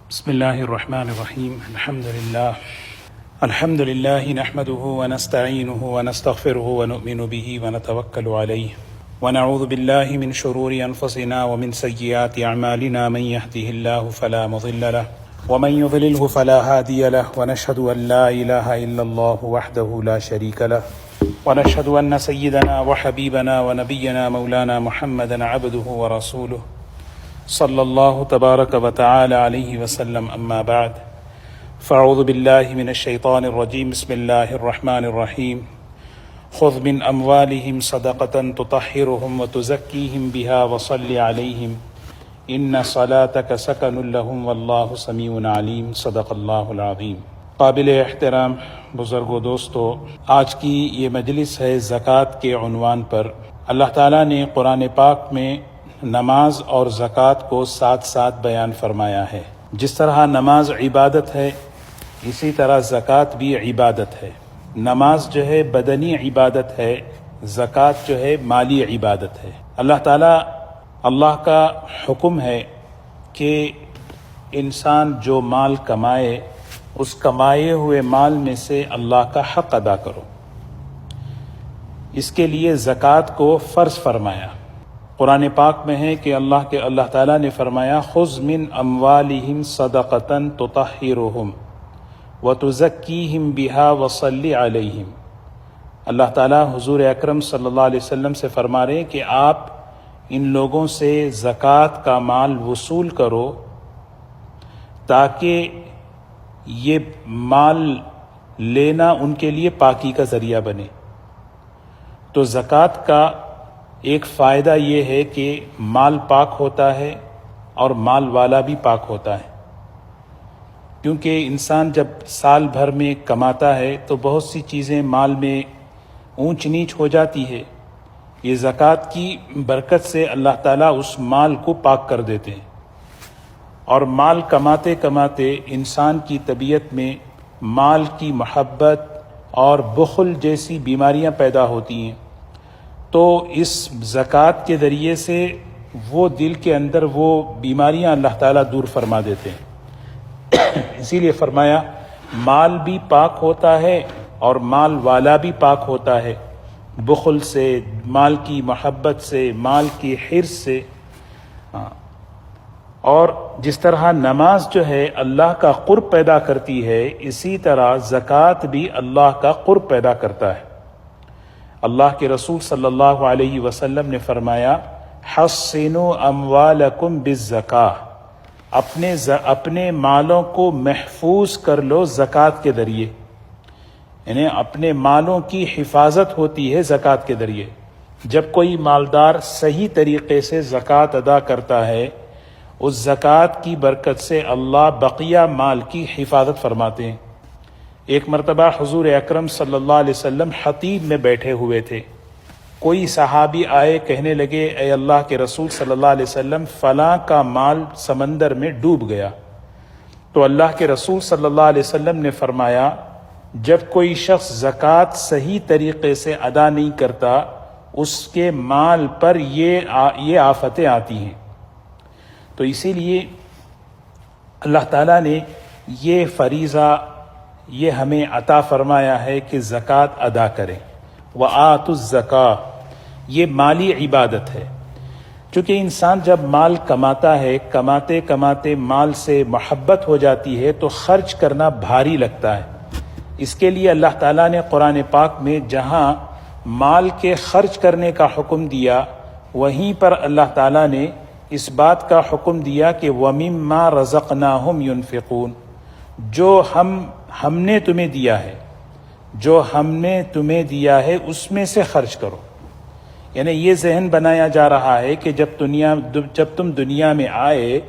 بسم الله الرحمن الرحيم. الحمد لله نحمده ونستعينه ونستغفره ونؤمن به ونتوكل عليه ونعوذ بالله من شرور أنفسنا ومن سيئات أعمالنا. من يهده الله فلا مضل له ومن يضلله فلا هادي له ونشهد أن لا إله إلا الله وحده لا شريك له ونشهد أن سيدنا وحبيبنا ونبينا مولانا محمدا عبده ورسوله صلی اللہ تبارک و تعالی علیہ وسلم. اما بعد فاعوذ باللہ من الشیطان الرجیم. بسم اللہ الرحمن الرحیم. خذ من اموالہم صدقۃ تطہرہم وتزکیہم بہا وصل علیہم ان صلاتک سکن لہم واللہ سمیع علیم. صدق اللہ العظیم. قابل احترام بزرگوں، دوستو، آج کی یہ مجلس ہے زکوٰۃ کے عنوان پر. اللہ تعالیٰ نے قرآن پاک میں نماز اور زکوٰۃ کو ساتھ ساتھ بیان فرمایا ہے. جس طرح نماز عبادت ہے اسی طرح زکوٰۃ بھی عبادت ہے. نماز جو ہے بدنی عبادت ہے، زکوٰۃ جو ہے مالی عبادت ہے. اللہ کا حکم ہے کہ انسان جو مال کمائے اس کمائے ہوئے مال میں سے اللہ کا حق ادا کرو. اس کے لیے زکوٰۃ کو فرض فرمایا. قرآن پاک میں ہے کہ اللہ تعالیٰ نے فرمایا خذ من اموالہم صدقۃ تطہرہم وتزکیہم بہا وصل علیہم. اللہ تعالیٰ حضور اکرم صلی اللہ علیہ وسلم سے فرما رہے ہیں کہ آپ ان لوگوں سے زکوٰۃ کا مال وصول کرو تاکہ یہ مال لینا ان کے لیے پاکی کا ذریعہ بنے. تو زکوٰۃ کا ایک فائدہ یہ ہے کہ مال پاک ہوتا ہے اور مال والا بھی پاک ہوتا ہے، کیونکہ انسان جب سال بھر میں کماتا ہے تو بہت سی چیزیں مال میں اونچ نیچ ہو جاتی ہے. یہ زکوٰۃ کی برکت سے اللہ تعالیٰ اس مال کو پاک کر دیتے ہیں. اور مال کماتے کماتے انسان کی طبیعت میں مال کی محبت اور بخل جیسی بیماریاں پیدا ہوتی ہیں. تو اس زکوٰۃ کے ذریعے سے وہ دل کے اندر وہ بیماریاں اللہ تعالیٰ دور فرما دیتے ہیں. اسی لیے فرمایا مال بھی پاک ہوتا ہے اور مال والا بھی پاک ہوتا ہے، بخل سے، مال کی محبت سے، مال کی حرص سے. اور جس طرح نماز جو ہے اللہ کا قرب پیدا کرتی ہے، اسی طرح زکوٰۃ بھی اللہ کا قرب پیدا کرتا ہے. اللہ کے رسول صلی اللہ علیہ وسلم نے فرمایا حصنوا اموالکم بالزکاۃ. اپنے مالوں کو محفوظ کر لو زکوٰۃ کے ذریعے. یعنی اپنے مالوں کی حفاظت ہوتی ہے زکوٰۃ کے ذریعے. جب کوئی مالدار صحیح طریقے سے زکوٰۃ ادا کرتا ہے، اس زکوٰۃ کی برکت سے اللہ بقیہ مال کی حفاظت فرماتے ہیں. ایک مرتبہ حضور اکرم صلی اللہ علیہ وسلم حطیب میں بیٹھے ہوئے تھے. کوئی صحابی آئے، کہنے لگے اے اللہ کے رسول صلی اللہ علیہ وسلم فلاں کا مال سمندر میں ڈوب گیا. تو اللہ کے رسول صلی اللہ علیہ وسلم نے فرمایا جب کوئی شخص زکوٰۃ صحیح طریقے سے ادا نہیں کرتا اس کے مال پر یہ آفتیں آتی ہیں. تو اسی لیے اللہ تعالیٰ نے یہ فریضہ یہ ہمیں عطا فرمایا ہے کہ زکوٰۃ ادا کریں. وآتوا الزکاۃ، یہ مالی عبادت ہے. چونکہ انسان جب مال کماتا ہے، کماتے کماتے مال سے محبت ہو جاتی ہے تو خرچ کرنا بھاری لگتا ہے. اس کے لیے اللہ تعالیٰ نے قرآن پاک میں جہاں مال کے خرچ کرنے کا حکم دیا، وہیں پر اللہ تعالیٰ نے اس بات کا حکم دیا کہ وَمِمَّا رَزَقْنَاهُمْ يُنْفِقُونَ. جو ہم نے تمہیں دیا ہے اس میں سے خرچ کرو. یعنی یہ ذہن بنایا جا رہا ہے کہ جب تم دنیا میں آئے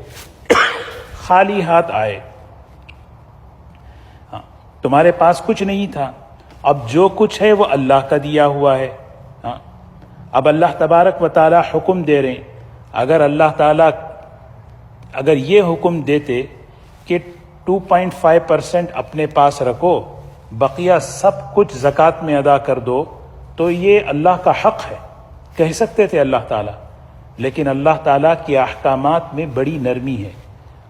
خالی ہاتھ آئے، تمہارے پاس کچھ نہیں تھا. اب جو کچھ ہے وہ اللہ کا دیا ہوا ہے. اب اللہ تبارک و تعالی حکم دے رہے ہیں. اگر اللہ تعالیٰ اگر یہ حکم دیتے کہ 2.5% اپنے پاس رکھو، بقیہ سب کچھ زکوٰۃ میں ادا کر دو، تو یہ اللہ کا حق ہے، کہہ سکتے تھے اللہ تعالیٰ. لیکن اللہ تعالیٰ کے احکامات میں بڑی نرمی ہے.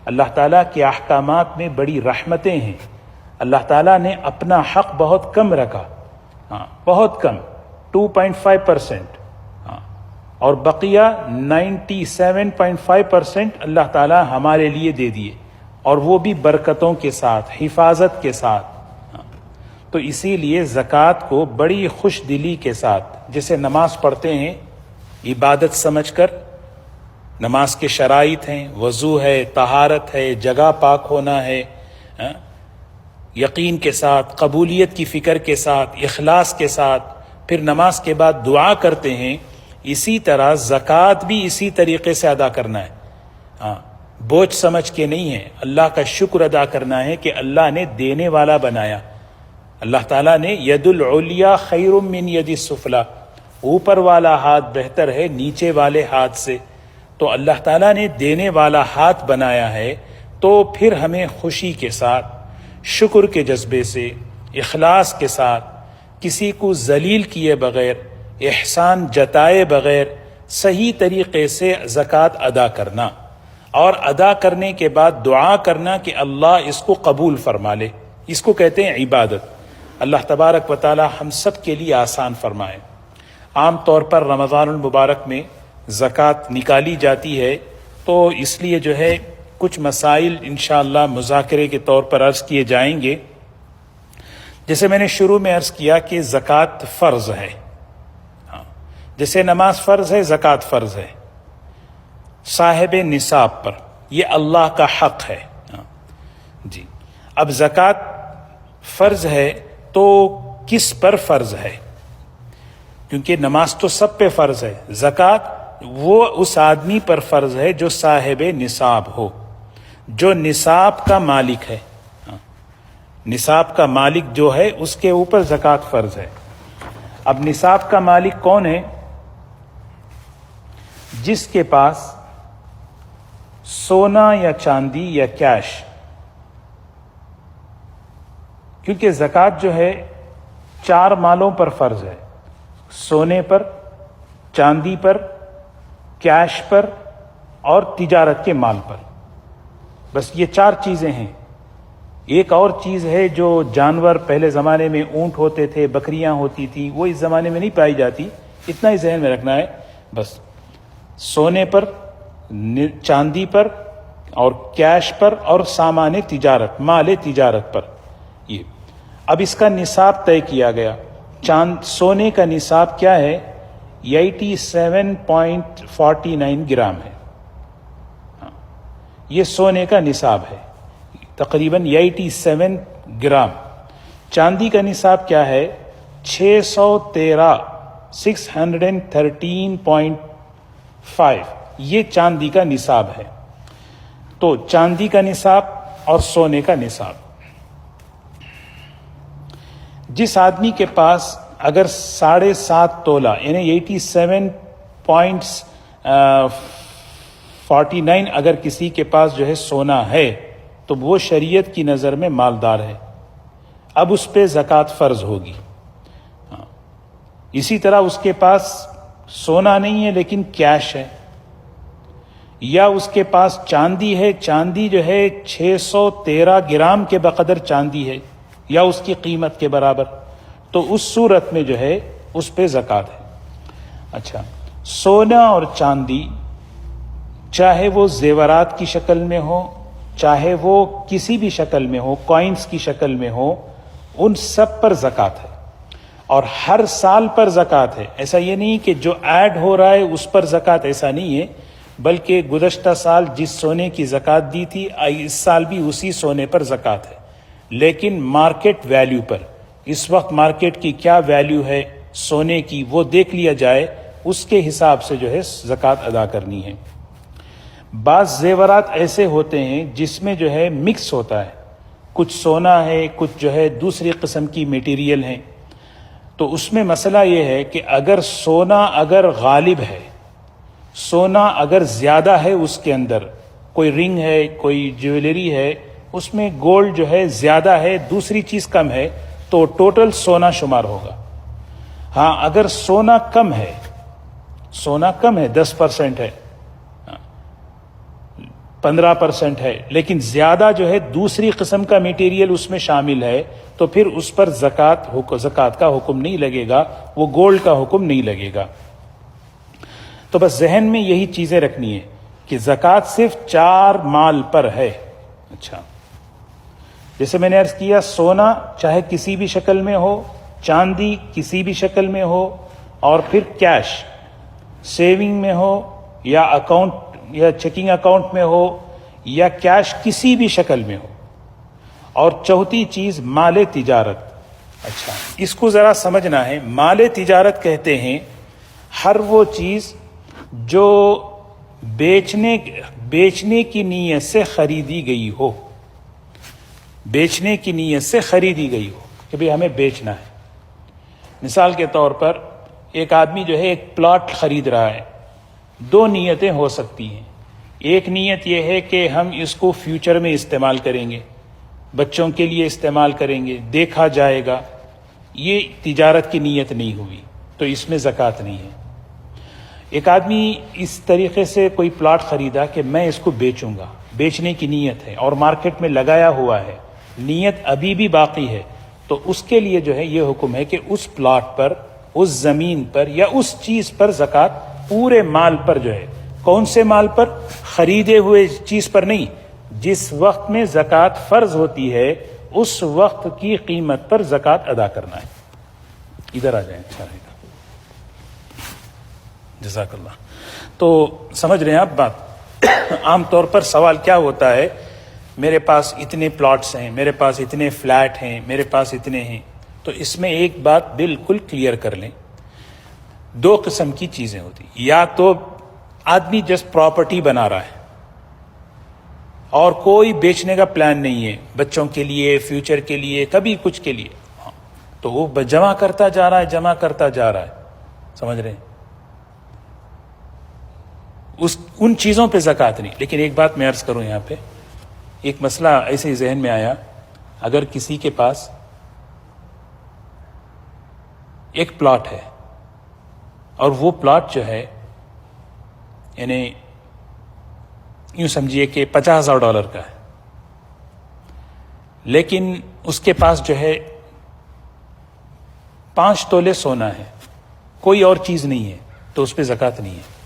اللہ تعالیٰ کے احکامات میں بڑی رحمتیں ہیں. اللہ تعالیٰ نے اپنا حق بہت کم رکھا، بہت کم، 2.5%، اور بقیہ 97.5% اللہ تعالیٰ ہمارے لیے دے دیے، اور وہ بھی برکتوں کے ساتھ، حفاظت کے ساتھ. تو اسی لیے زکوٰۃ کو بڑی خوش دلی کے ساتھ، جیسے نماز پڑھتے ہیں عبادت سمجھ کر، نماز کے شرائط ہیں، وضو ہے، طہارت ہے، جگہ پاک ہونا ہے، یقین کے ساتھ، قبولیت کی فکر کے ساتھ، اخلاص کے ساتھ، پھر نماز کے بعد دعا کرتے ہیں. اسی طرح زکوٰۃ بھی اسی طریقے سے ادا کرنا ہے، بوجھ سمجھ کے نہیں ہے. اللہ کا شکر ادا کرنا ہے کہ اللہ نے دینے والا بنایا. اللہ تعالیٰ نے ید العلیٰ خیر من ید السفلیٰ، اوپر والا ہاتھ بہتر ہے نیچے والے ہاتھ سے. تو اللہ تعالیٰ نے دینے والا ہاتھ بنایا ہے، تو پھر ہمیں خوشی کے ساتھ، شکر کے جذبے سے، اخلاص کے ساتھ، کسی کو ذلیل کیے بغیر، احسان جتائے بغیر صحیح طریقے سے زکوٰۃ ادا کرنا، اور ادا کرنے کے بعد دعا کرنا کہ اللہ اس کو قبول فرما لے. اس کو کہتے ہیں عبادت. اللہ تبارک و تعالی ہم سب کے لیے آسان فرمائے. عام طور پر رمضان المبارک میں زکوٰۃ نکالی جاتی ہے، تو اس لیے جو ہے کچھ مسائل انشاءاللہ مذاکرے کے طور پر عرض کیے جائیں گے. جیسے میں نے شروع میں عرض کیا کہ زکوٰۃ فرض ہے، جیسے نماز فرض ہے، زکوٰۃ فرض ہے صاحب نصاب پر، یہ اللہ کا حق ہے. جی، اب زکوٰۃ فرض ہے تو کس پر فرض ہے؟ کیونکہ نماز تو سب پہ فرض ہے، زکوٰۃ وہ اس آدمی پر فرض ہے جو صاحب نصاب ہو، جو نصاب کا مالک ہے. نصاب کا مالک جو ہے اس کے اوپر زکوٰۃ فرض ہے. اب نصاب کا مالک کون ہے؟ جس کے پاس سونا یا چاندی یا کیش، کیونکہ زکوٰۃ جو ہے 4 مالوں پر فرض ہے، سونے پر، چاندی پر، کیش پر، اور تجارت کے مال پر. بس یہ 4 چیزیں ہیں. ایک اور چیز ہے جو جانور پہلے زمانے میں اونٹ ہوتے تھے، بکریاں ہوتی تھیں، وہ اس زمانے میں نہیں پائی جاتی. اتنا ہی ذہن میں رکھنا ہے بس. سونے پر، چاندی پر، اور کیش پر، اور سامان تجارت، مال تجارت پر. یہ اب اس کا نصاب طے کیا گیا. سونے کا نصاب کیا ہے؟ 87.49 گرام ہے. یہ سونے کا نصاب ہے، تقریباً 87 گرام. چاندی کا نصاب کیا ہے؟ 613.5. یہ چاندی کا نصاب ہے. تو چاندی کا نصاب اور سونے کا نصاب. جس آدمی کے پاس اگر 7.5 تولہ یعنی 87.49 اگر کسی کے پاس جو ہے سونا ہے تو وہ شریعت کی نظر میں مالدار ہے. اب اس پہ زکوٰۃ فرض ہوگی. اسی طرح اس کے پاس سونا نہیں ہے لیکن کیش ہے، یا اس کے پاس چاندی ہے، چاندی جو ہے 613 گرام کے بقدر چاندی ہے یا اس کی قیمت کے برابر، تو اس صورت میں جو ہے اس پہ زکوٰۃ ہے. اچھا، سونا اور چاندی چاہے وہ زیورات کی شکل میں ہو، چاہے وہ کسی بھی شکل میں ہو، کوائنز کی شکل میں ہو، ان سب پر زکوٰۃ ہے، اور ہر سال پر زکوٰۃ ہے. ایسا یہ نہیں کہ جو ایڈ ہو رہا ہے اس پر زکوٰۃ، ایسا نہیں ہے، بلکہ گزشتہ سال جس سونے کی زکوٰۃ دی تھی اس سال بھی اسی سونے پر زکوٰۃ ہے، لیکن مارکیٹ ویلیو پر. اس وقت مارکیٹ کی کیا ویلیو ہے سونے کی وہ دیکھ لیا جائے، اس کے حساب سے جو ہے زکوٰۃ ادا کرنی ہے. بعض زیورات ایسے ہوتے ہیں جس میں جو ہے مکس ہوتا ہے، کچھ سونا ہے، کچھ جو ہے دوسری قسم کی میٹیریل ہیں. تو اس میں مسئلہ یہ ہے کہ اگر سونا اگر غالب ہے، سونا اگر زیادہ ہے، اس کے اندر کوئی رنگ ہے، کوئی جیولری ہے، اس میں گولڈ جو ہے زیادہ ہے، دوسری چیز کم ہے، تو ٹوٹل سونا شمار ہوگا. ہاں اگر سونا کم ہے 10% ہے، 15% ہے، لیکن زیادہ جو ہے دوسری قسم کا میٹیریل اس میں شامل ہے، تو پھر اس پر زکوٰۃ کا حکم نہیں لگے گا، وہ گولڈ کا حکم نہیں لگے گا۔ تو بس ذہن میں یہی چیزیں رکھنی ہے کہ زکوٰۃ صرف 4 مال پر ہے۔ اچھا، جیسے میں نے عرض کیا، سونا چاہے کسی بھی شکل میں ہو، چاندی کسی بھی شکل میں ہو، اور پھر کیش سیونگ میں ہو یا اکاؤنٹ یا چیکنگ اکاؤنٹ میں ہو یا کیش کسی بھی شکل میں ہو، اور چوتھی چیز مال تجارت۔ اچھا، اس کو ذرا سمجھنا ہے۔ مال تجارت کہتے ہیں ہر وہ چیز جو بیچنے کی نیت سے خریدی گئی ہو، بیچنے کی نیت سے خریدی گئی ہو کہ بھئی ہمیں بیچنا ہے۔ مثال کے طور پر ایک آدمی جو ہے ایک پلاٹ خرید رہا ہے، 2 نیتیں ہو سکتی ہیں۔ ایک نیت یہ ہے کہ ہم اس کو فیوچر میں استعمال کریں گے، بچوں کے لیے استعمال کریں گے، دیکھا جائے گا، یہ تجارت کی نیت نہیں ہوئی، تو اس میں زکوٰۃ نہیں ہے۔ ایک آدمی اس طریقے سے کوئی پلاٹ خریدا کہ میں اس کو بیچوں گا، بیچنے کی نیت ہے اور مارکیٹ میں لگایا ہوا ہے، نیت ابھی بھی باقی ہے، تو اس کے لیے جو ہے یہ حکم ہے کہ اس پلاٹ پر، اس زمین پر یا اس چیز پر زکوٰۃ پورے مال پر جو ہے، کون سے مال پر؟ خریدے ہوئے چیز پر نہیں، جس وقت میں زکوٰۃ فرض ہوتی ہے اس وقت کی قیمت پر زکوٰۃ ادا کرنا ہے۔ ادھر آ جائیں، اچھا رہے گا، جزاک اللہ۔ تو سمجھ رہے ہیں آپ بات؟ عام طور پر سوال کیا ہوتا ہے، میرے پاس اتنے پلاٹس ہیں، میرے پاس اتنے فلیٹ ہیں، میرے پاس اتنے ہیں۔ تو اس میں ایک بات بالکل کلیئر کر لیں، 2 قسم کی چیزیں ہوتی ہیں۔ یا تو آدمی جسٹ پراپرٹی بنا رہا ہے اور کوئی بیچنے کا پلان نہیں ہے، بچوں کے لیے، فیوچر کے لیے، کبھی کچھ کے لیے، تو وہ جمع کرتا جا رہا ہے، جمع کرتا جا رہا ہے، سمجھ رہے ہیں؟ ان چیزوں پہ زکوٰۃ نہیں۔ لیکن ایک بات میں عرض کروں یہاں پہ، ایک مسئلہ ایسے ہی ذہن میں آیا، اگر کسی کے پاس ایک پلاٹ ہے اور وہ پلاٹ جو ہے یعنی یوں سمجھیے کہ $50,000 کا ہے، لیکن اس کے پاس جو ہے 5 تولے سونا ہے، کوئی اور چیز نہیں ہے، تو اس پہ زکوٰۃ نہیں ہے۔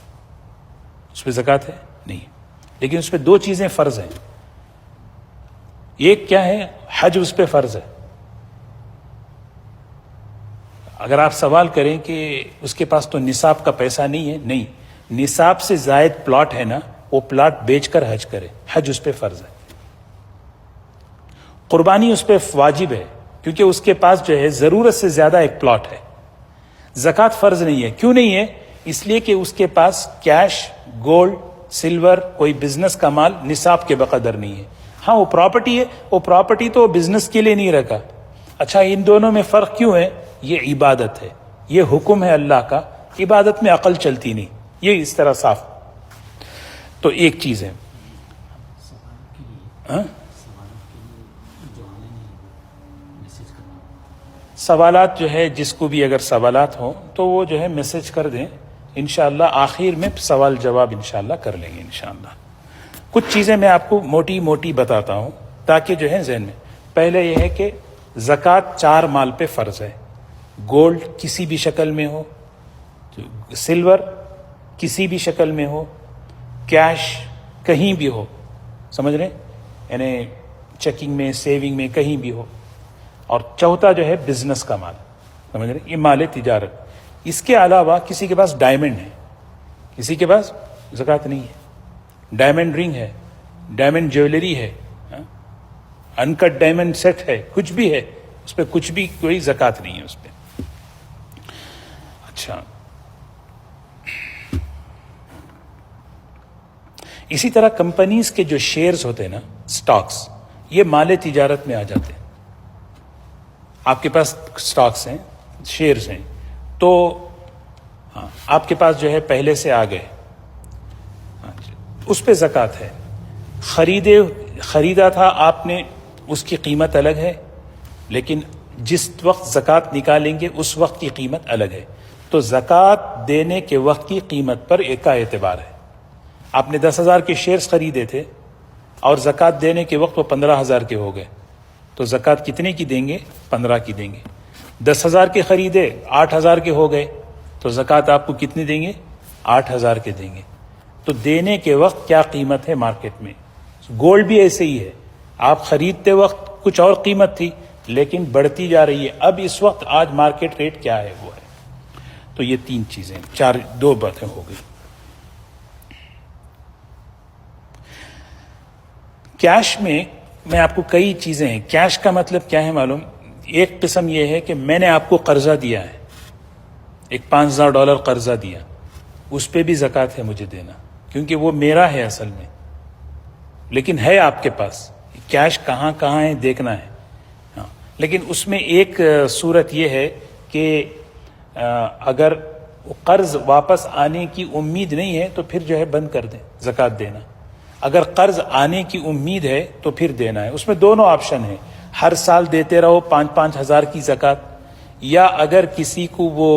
اس پہ زکوٰۃ ہے نہیں، لیکن اس پہ 2 چیزیں فرض ہیں۔ ایک کیا ہے؟ حج اس پہ فرض ہے۔ اگر آپ سوال کریں کہ اس کے پاس تو نصاب کا پیسہ نہیں ہے، نہیں، نصاب سے زائد پلاٹ ہے نا، وہ پلاٹ بیچ کر حج کرے، حج اس پہ فرض ہے۔ قربانی اس پہ واجب ہے، کیونکہ اس کے پاس جو ہے ضرورت سے زیادہ ایک پلاٹ ہے۔ زکوٰۃ فرض نہیں ہے۔ کیوں نہیں ہے؟ اس لیے کہ اس کے پاس کیش، گولڈ، سلور، کوئی بزنس کا مال نصاب کے بقدر نہیں ہے۔ ہاں وہ پراپرٹی ہے، وہ پراپرٹی تو بزنس کے لیے نہیں رکھا۔ اچھا، ان دونوں میں فرق کیوں ہے؟ یہ عبادت ہے، یہ حکم ہے اللہ کا، عبادت میں عقل چلتی نہیں، یہ اس طرح صاف۔ تو ایک چیز ہے، سوالات جو ہے جس کو بھی اگر سوالات ہوں تو وہ جو ہے میسج کر دیں، انشاءاللہ آخر میں سوال جواب انشاءاللہ کر لیں گے انشاءاللہ۔ کچھ چیزیں میں آپ کو موٹی موٹی بتاتا ہوں تاکہ جو ہے ذہن میں، پہلے یہ ہے کہ زکوٰۃ 4 مال پہ فرض ہے۔ گولڈ کسی بھی شکل میں ہو، سلور کسی بھی شکل میں ہو، کیش کہیں بھی ہو، سمجھ رہے ہیں؟ یعنی چیکنگ میں، سیونگ میں، کہیں بھی ہو۔ اور چوتھا جو ہے بزنس کا مال، سمجھ رہے ہیں؟ یہ مال تجارت۔ اس کے علاوہ کسی کے پاس ڈائمنڈ ہے، کسی کے پاس زکوٰۃ نہیں ہے۔ ڈائمنڈ رنگ ہے، ڈائمنڈ جیولری ہے، انکٹ ڈائمنڈ سیٹ ہے، کچھ بھی ہے، اس پہ کچھ بھی کوئی زکوٰۃ نہیں ہے اس پہ۔ اچھا، اسی طرح کمپنیز کے جو شیئرز ہوتے ہیں نا، سٹاکس، یہ مال تجارت میں آ جاتے ہیں۔ آپ کے پاس سٹاکس ہیں، شیئرز ہیں، تو ہاں آپ کے پاس جو ہے پہلے سے آ گئے، اس پہ زکوٰۃ ہے۔ خریدا تھا آپ نے، اس کی قیمت الگ ہے، لیکن جس وقت زکوٰۃ نکالیں گے اس وقت کی قیمت الگ ہے۔ تو زکوٰۃ دینے کے وقت کی قیمت پر ایک کا اعتبار ہے۔ آپ نے 10,000 کے شیئرز خریدے تھے، اور زکوٰۃ دینے کے وقت وہ 15,000 کے ہو گئے، تو زکوٰۃ کتنے کی دیں گے؟ 15 کی دیں گے۔ 10,000 کے خریدے، 8,000 کے ہو گئے، تو زکوٰۃ آپ کو کتنی دیں گے؟ 8,000 کے دیں گے۔ تو دینے کے وقت کیا قیمت ہے مارکیٹ میں؟ گولڈ بھی ایسے ہی ہے، آپ خریدتے وقت کچھ اور قیمت تھی لیکن بڑھتی جا رہی ہے، اب اس وقت آج مارکیٹ ریٹ کیا ہے وہ ہے۔ تو یہ 3 چیزیں، 2 باتیں ہو گئی۔ کیش میں آپ کو کئی چیزیں ہیں۔ کیش کا مطلب کیا ہے معلوم؟ ایک قسم یہ ہے کہ میں نے آپ کو قرضہ دیا ہے، ایک $5,000 قرضہ دیا، اس پہ بھی زکوٰۃ ہے مجھے دینا، کیونکہ وہ میرا ہے اصل میں، لیکن ہے آپ کے پاس۔ کیش کہاں ہے دیکھنا ہے، ہاں۔ لیکن اس میں ایک صورت یہ ہے کہ اگر قرض واپس آنے کی امید نہیں ہے تو پھر جو ہے بند کر دیں زکوٰۃ دینا۔ اگر قرض آنے کی امید ہے تو پھر دینا ہے۔ اس میں دونوں آپشن ہیں، ہر سال دیتے رہو 5-5 ہزار کی زکوٰۃ، یا اگر کسی کو وہ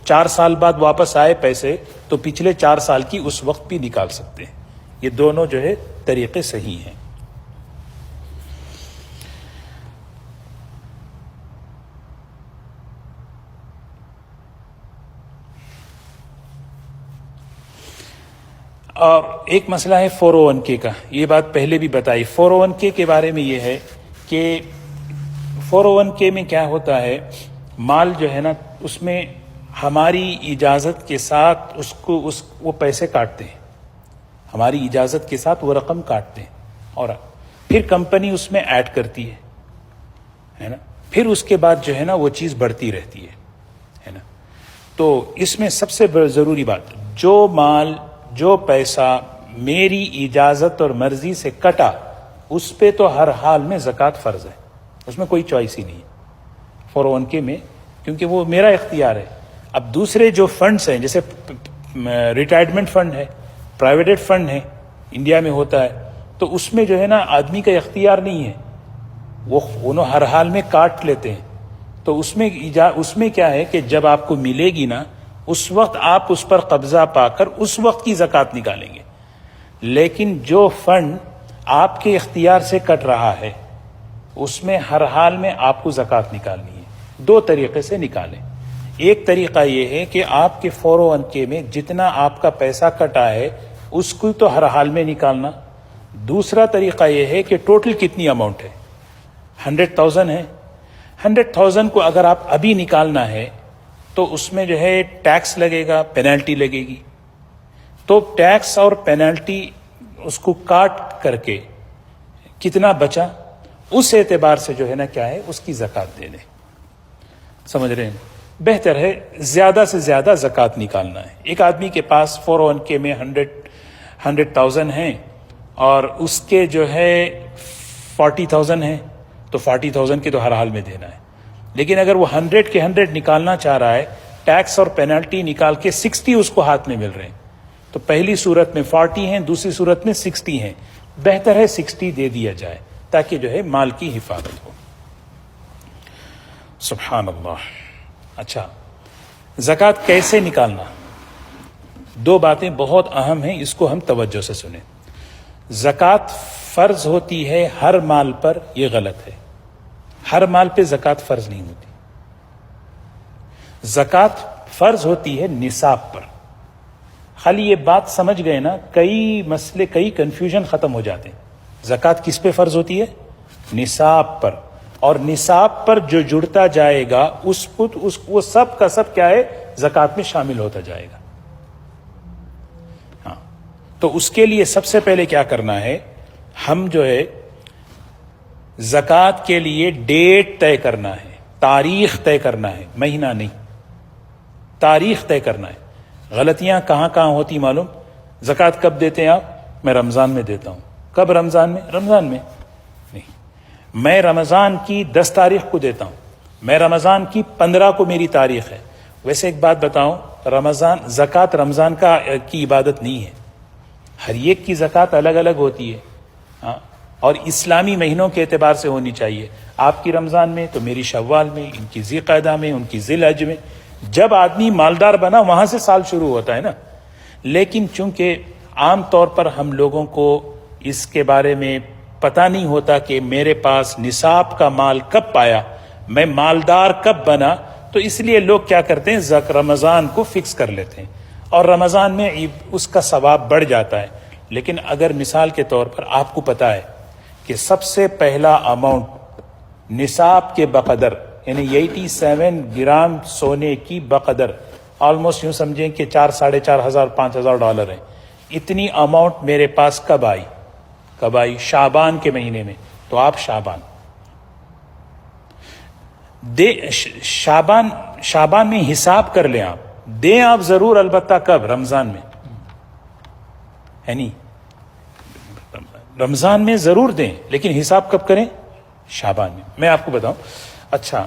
4 سال بعد واپس آئے پیسے تو پچھلے 4 سال کی اس وقت بھی نکال سکتے ہیں۔ یہ دونوں جو ہے طریقے صحیح ہیں۔ اور ایک مسئلہ ہے 401k کا، یہ بات پہلے بھی بتائی۔ 401k کے بارے میں یہ ہے کہ 401k میں کیا ہوتا ہے، مال جو ہے نا اس میں ہماری اجازت کے ساتھ وہ پیسے کاٹتے ہیں، ہماری اجازت کے ساتھ وہ رقم کاٹتے ہیں، اور پھر کمپنی اس میں ایڈ کرتی ہے نا، پھر اس کے بعد جو ہے نا وہ چیز بڑھتی رہتی ہے نا۔ تو اس میں سب سے ضروری بات، جو پیسہ میری اجازت اور مرضی سے کٹا اس پہ تو ہر حال میں زکوٰۃ فرض ہے، اس میں کوئی چوائس ہی نہیں ہے 401k میں، کیونکہ وہ میرا اختیار ہے۔ اب دوسرے جو فنڈز ہیں، جیسے ریٹائرمنٹ فنڈ ہے، پرائیویٹ فنڈ ہے، انڈیا میں ہوتا ہے، تو اس میں جو ہے نا آدمی کا اختیار نہیں ہے، وہ انہوں ہر حال میں کاٹ لیتے ہیں۔ تو اس میں کیا ہے کہ جب آپ کو ملے گی نا، اس وقت آپ اس پر قبضہ پا کر اس وقت کی زکوٰۃ نکالیں گے۔ لیکن جو فنڈ آپ کے اختیار سے کٹ رہا ہے اس میں ہر حال میں آپ کو زکوٰۃ نکالنی ہے۔ 2 طریقے سے نکالیں۔ ایک طریقہ یہ ہے کہ آپ کے 401k میں جتنا آپ کا پیسہ کٹا ہے اس کو تو ہر حال میں نکالنا۔ دوسرا طریقہ یہ ہے کہ ٹوٹل کتنی اماؤنٹ ہے، 100,000 ہے، 100,000 کو اگر آپ ابھی نکالنا ہے تو اس میں جو ہے ٹیکس لگے گا، پینالٹی لگے گی، تو ٹیکس اور پینالٹی اس کو کاٹ کر کے کتنا بچا اس اعتبار سے جو ہے نا کیا ہے اس کی زکوٰۃ دے دیں۔ سمجھ رہے ہیں؟ بہتر ہے زیادہ سے زیادہ زکوٰۃ نکالنا ہے۔ ایک آدمی کے پاس 401k میں 100,000 ہیں اور اس کے جو ہے 40,000 ہیں، تو 40,000 کے تو ہر حال میں دینا ہے۔ لیکن اگر وہ 100 کے 100 نکالنا چاہ رہا ہے، ٹیکس اور پینالٹی نکال کے 60 اس کو ہاتھ میں مل رہے ہیں، تو پہلی صورت میں 40 ہیں، دوسری صورت میں 60 ہیں، بہتر ہے 60 دے دیا جائے تاکہ جو ہے مال کی حفاظت ہو۔ سبحان اللہ۔ اچھا، زکوٰۃ کیسے نکالنا؟ 2 باتیں بہت اہم ہیں، اس کو ہم توجہ سے سنیں۔ زکوٰۃ فرض ہوتی ہے ہر مال پر، یہ غلط ہے۔ ہر مال پہ زکوٰۃ فرض نہیں ہوتی۔ زکوٰۃ فرض ہوتی ہے نصاب پر۔ خالی یہ بات سمجھ گئے نا، کئی مسئلے، کئی کنفیوژن ختم ہو جاتے ہیں۔ زکوٰۃ کس پہ فرض ہوتی ہے؟ نصاب پر، اور نصاب پر جو جڑتا جائے گا وہ سب کا سب کیا ہے؟ زکوٰۃ میں شامل ہوتا جائے گا۔ ہاں، تو اس کے لیے سب سے پہلے کیا کرنا ہے، ہم جو ہے زکوٰۃ کے لیے ڈیٹ طے کرنا ہے، تاریخ طے کرنا ہے، مہینہ نہیں، تاریخ طے کرنا ہے۔ غلطیاں کہاں ہوتی معلوم؟ زکوٰۃ کب دیتے ہیں آپ؟ میں رمضان میں دیتا ہوں۔ کب رمضان میں؟ رمضان میں نہیں، میں رمضان کی 10 تاریخ کو دیتا ہوں، میں رمضان کی 15 کو میری تاریخ ہے۔ ویسے ایک بات بتاؤں، زکوٰۃ رمضان کی عبادت نہیں ہے، ہر ایک کی زکوٰۃ الگ الگ ہوتی ہے، ہاں، اور اسلامی مہینوں کے اعتبار سے ہونی چاہیے۔ آپ کی رمضان میں تو میری شوال میں، ان کی ذی القعدہ میں، ان کی ذی الحج میں۔ جب آدمی مالدار بنا وہاں سے سال شروع ہوتا ہے نا۔ لیکن چونکہ عام طور پر ہم لوگوں کو اس کے بارے میں پتہ نہیں ہوتا کہ میرے پاس نصاب کا مال کب پایا، میں مالدار کب بنا، تو اس لیے لوگ کیا کرتے ہیں، رمضان کو فکس کر لیتے ہیں اور رمضان میں اس کا ثواب بڑھ جاتا ہے۔ لیکن اگر مثال کے طور پر آپ کو پتہ ہے کہ سب سے پہلا اماؤنٹ نصاب کے بقدر، یعنی 87 گرام سونے کی بقدر، آلموسٹ یوں سمجھیں کہ 4 ساڑھے 4 ہزار 5 ہزار ڈالر ہیں، اتنی اماؤنٹ میرے پاس کب آئی شعبان کے مہینے میں، تو آپ شعبان میں حساب کر لیں، آپ دیں آپ ضرور، البتہ کب، رمضان میں، یعنی رمضان میں ضرور دیں، لیکن حساب کب کریں، شعبان میں۔ میں آپ کو بتاؤں، اچھا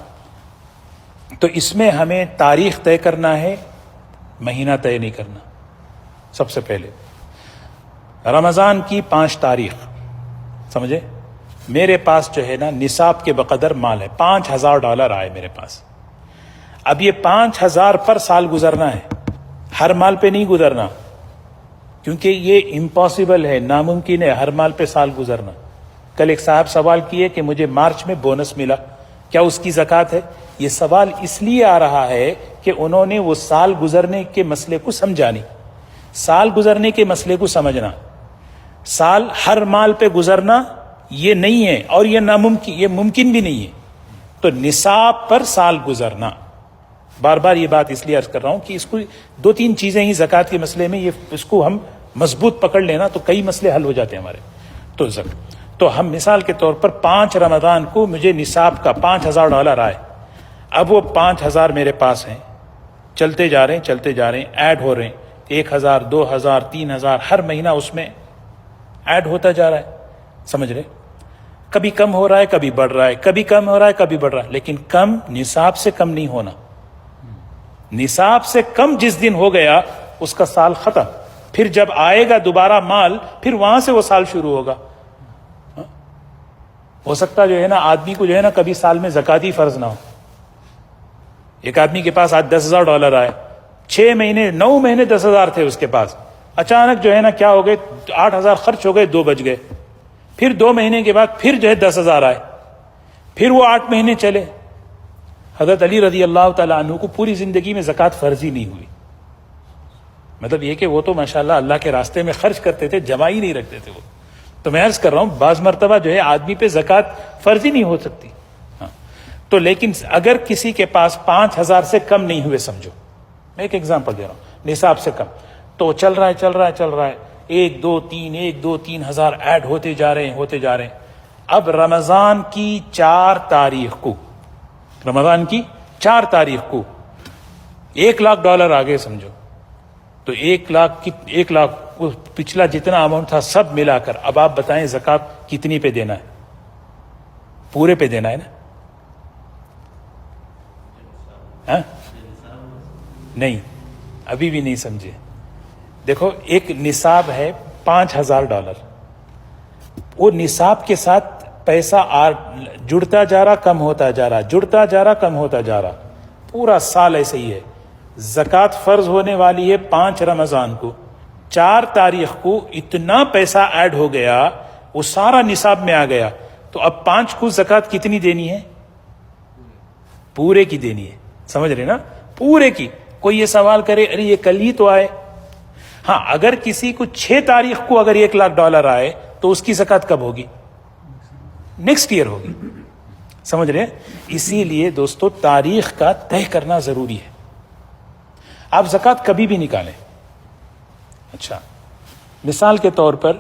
تو اس میں ہمیں تاریخ طے کرنا ہے، مہینہ طے نہیں کرنا۔ سب سے پہلے رمضان کی 5 تاریخ، سمجھے، میرے پاس جو ہے نا نصاب کے بقدر مال ہے، $5000 آئے میرے پاس۔ اب یہ 5000 پر سال گزرنا ہے، ہر مال پہ نہیں گزرنا، کیونکہ یہ امپاسبل ہے، ناممکن ہے ہر مال پہ سال گزرنا۔ کل ایک صاحب سوال کیے کہ مجھے مارچ میں بونس ملا، کیا اس کی زکوٰۃ ہے؟ یہ سوال اس لیے آ رہا ہے کہ انہوں نے وہ سال گزرنے کے مسئلے کو سمجھا نہیں۔ سال گزرنے کے مسئلے کو سمجھنا، سال ہر مال پہ گزرنا یہ نہیں ہے، اور یہ ناممکن، یہ ممکن بھی نہیں ہے۔ تو نصاب پر سال گزرنا، بار بار یہ بات اس لیے عرض کر رہا ہوں کہ اس کو 2-3 چیزیں ہی زکوٰۃ کے مسئلے میں، یہ اس کو ہم مضبوط پکڑ لینا تو کئی مسئلے حل ہو جاتے ہیں ہمارے۔ تو ہم مثال کے طور پر 5 رمضان کو مجھے نصاب کا $5000 آئے، اب وہ 5000 میرے پاس ہیں، چلتے جا رہے ہیں، ایڈ ہو رہے ہیں، 1000 2000 3000 ہر مہینہ اس میں ایڈ ہوتا جا رہا ہے، سمجھ رہے، کبھی کم ہو رہا ہے، کبھی بڑھ رہا ہے، کبھی کم ہو رہا ہے، کبھی بڑھ رہا ہے، لیکن کم نصاب سے کم نہیں ہونا۔ نصاب سے کم جس دن ہو گیا اس کا سال ختم، پھر جب آئے گا دوبارہ مال، پھر وہاں سے وہ سال شروع ہوگا۔ ہو سکتا جو ہے نا آدمی کو جو ہے نا کبھی سال میں زکوٰۃ ہی فرض نہ ہو۔ ایک آدمی کے پاس آج $10,000 آئے، 6 مہینے 9 مہینے 10,000 تھے اس کے پاس، اچانک جو ہے نا کیا ہو گئے، 8,000 خرچ ہو گئے، 2 بچ گئے، پھر 2 مہینے کے بعد پھر جو ہے 10,000 آئے، پھر وہ 8 مہینے چلے۔ حضرت علی رضی اللہ تعالیٰ عنہ کو پوری زندگی میں زکوٰۃ فرض ہی نہیں ہوئی، مطلب یہ کہ وہ تو ماشاءاللہ اللہ کے راستے میں خرچ کرتے تھے، جمع ہی نہیں رکھتے تھے وہ۔ تو میں عرض کر رہا ہوں بعض مرتبہ جو ہے آدمی پہ زکوٰۃ فرض ہی نہیں ہو سکتی، ہاں تو لیکن اگر کسی کے پاس 5,000 سے کم نہیں ہوئے، سمجھو میں ایک ایگزامپل دے رہا ہوں، نصاب سے کم، تو چل رہا ہے 1 2 3 ہزار ایڈ ہوتے جا رہے ہیں۔ اب رمضان کی 4 تاریخ کو $1,00,000 آگے سمجھو، تو 1,00,000 پچھلا جتنا اماؤنٹ تھا سب ملا کر، اب آپ بتائیں زکوٰۃ کتنی پہ دینا ہے؟ پورے پہ دینا ہے نا؟ نہیں، ابھی بھی نہیں سمجھے۔ دیکھو ایک نصاب ہے $5,000، وہ نصاب کے ساتھ پیسہ جڑتا جا رہا، کم ہوتا جا رہا، پورا سال ایسے ہی ہے۔ زکوٰۃ فرض ہونے والی ہے 5 رمضان کو، 4 تاریخ کو اتنا پیسہ ایڈ ہو گیا، وہ سارا نصاب میں آ گیا، تو اب 5 کو زکوٰۃ کتنی دینی ہے؟ پورے کی دینی ہے، سمجھ رہے نا، پورے کی۔ کوئی یہ سوال کرے ارے یہ کل ہی تو آئے، ہاں اگر کسی کو 6 تاریخ کو اگر $1,00,000 آئے تو اس کی زکوٰۃ کب ہوگی؟ نیکسٹ ایئر ہوگی، سمجھ رہے ہیں؟ اسی لیے دوستو تاریخ کا طے کرنا ضروری ہے۔ آپ زکوٰۃ کبھی بھی نکالیں، اچھا مثال کے طور پر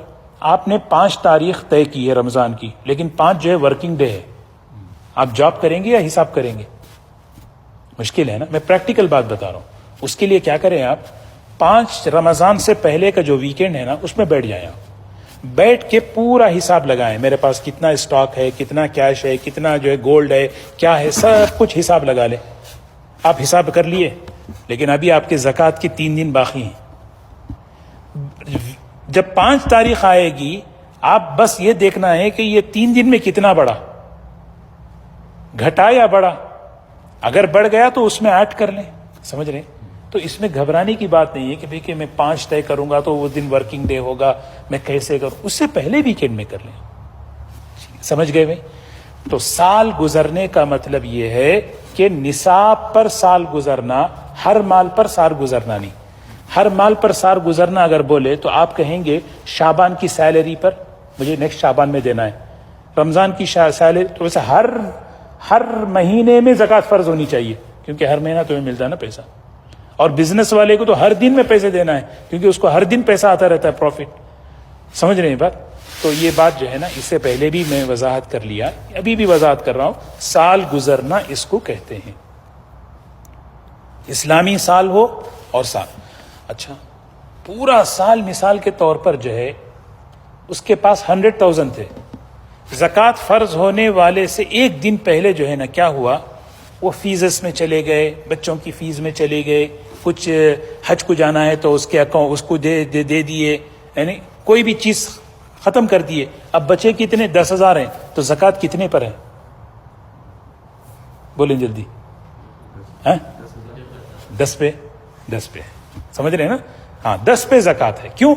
آپ نے 5 تاریخ طے کی ہے رمضان کی، لیکن 5 جو ہے ورکنگ ڈے ہے، آپ جاب کریں گے یا حساب کریں گے؟ مشکل ہے نا، میں پریکٹیکل بات بتا رہا ہوں۔ اس کے لیے کیا کریں، آپ 5 رمضان سے پہلے کا جو ویکینڈ ہے نا اس میں بیٹھ جائیں، آپ بیٹھ کے پورا حساب لگائیں، میرے پاس کتنا اسٹاک ہے، کتنا کیش ہے، کتنا جو ہے گولڈ ہے، کیا ہے، سب کچھ حساب لگا لیں۔ آپ حساب کر لیے، لیکن ابھی آپ کے زکوٰۃ کے 3 دن باقی ہیں۔ جب 5 تاریخ آئے گی، آپ بس یہ دیکھنا ہے کہ یہ 3 دن میں کتنا بڑھا، گھٹا یا بڑھا، اگر بڑھ گیا تو اس میں ایڈ کر لیں، سمجھ رہے ہیں؟ تو اس میں گھبرانے کی بات نہیں ہے کہ بھئی کہ میں 5 طے کروں گا تو وہ دن ورکنگ ڈے ہوگا، میں کیسے کروں، اس سے پہلے ویکینڈ میں کر لیں. سمجھ گئے بھائی؟ تو سال گزرنے کا مطلب یہ ہے کہ نصاب پر سال گزرنا، ہر مال پر سال گزرنا نہیں. ہر مال پر سال گزرنا اگر بولے تو آپ کہیں گے شعبان کی سیلری پر مجھے نیکسٹ شعبان میں دینا ہے، رمضان کی سیلری، تو ویسے ہر مہینے میں زکوٰۃ فرض ہونی چاہیے، کیونکہ ہر مہینہ تمہیں ملتا ہے نا پیسہ. اور بزنس والے کو تو ہر دن میں پیسے دینا ہے، کیونکہ اس کو ہر دن پیسہ آتا رہتا ہے، پروفٹ. سمجھ رہے ہیں بات؟ تو یہ بات جو ہے نا، اس سے پہلے بھی میں وضاحت کر لیا، ابھی بھی وضاحت کر رہا ہوں. سال گزرنا اس کو کہتے ہیں، اسلامی سال ہو اور سال. اچھا، پورا سال مثال کے طور پر جو ہے اس کے پاس 100,000 تھے، زکوٰۃ فرض ہونے والے سے ایک دن پہلے جو ہے نا کیا ہوا، وہ فیزز میں چلے گئے، بچوں کی فیس میں چلے گئے، کچھ حج کو جانا ہے تو اس کے اکاؤنٹ اس کو دے دیے، یعنی کوئی بھی چیز ختم کر دیے. اب بچے کتنے؟ 10,000 ہیں، تو زکوٰۃ کتنے پر ہے؟ بولیں جلدی. 10 پہ. سمجھ رہے ہیں نا؟ ہاں، 10 پہ زکوٰۃ ہے. کیوں؟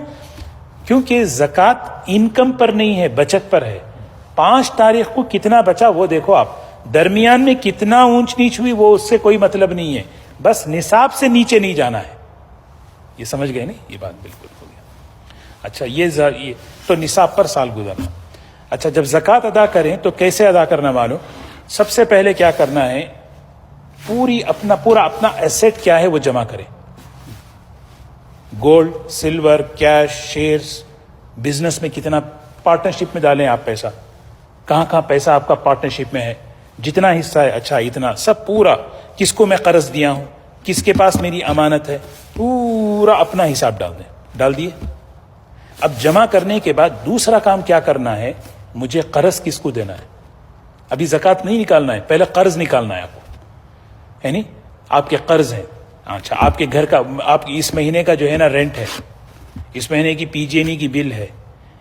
کیونکہ زکوٰۃ انکم پر نہیں ہے، بچت پر ہے. 5 تاریخ کو کتنا بچا وہ دیکھو آپ، درمیان میں کتنا اونچ نیچ ہوئی وہ اس سے کوئی مطلب نہیں ہے، بس نصاب سے نیچے نہیں جانا ہے. یہ سمجھ گئے نہیں؟ یہ بات بالکل ہو گیا. اچھا، یہ تو نصاب پر سال گزرنا. اچھا، جب زکوٰۃ ادا کریں تو کیسے ادا کرنا معلوم؟ سب سے پہلے کیا کرنا ہے، پورا اپنا ایسیٹ کیا ہے وہ جمع کریں. Gold, silver, cash, shares, business میں کتنا، پارٹنرشپ میں ڈالیں آپ پیسہ، کہاں پیسہ آپ کا پارٹنرشپ میں ہے، جتنا حصہ ہے، اچھا اتنا سب پورا، کس کو میں قرض دیا ہوں، کس کے پاس میری امانت ہے، پورا اپنا حساب ڈال دیے. اب جمع کرنے کے بعد دوسرا کام کیا کرنا ہے، مجھے قرض کس کو دینا ہے. ابھی زکوٰۃ نہیں نکالنا ہے، پہلے قرض نکالنا ہے آپ کو، یعنی آپ کے قرض ہیں. اچھا، آپ کے گھر کا، آپ اس مہینے کا جو ہے نا رینٹ ہے، اس مہینے کی PG&E کی بل ہے،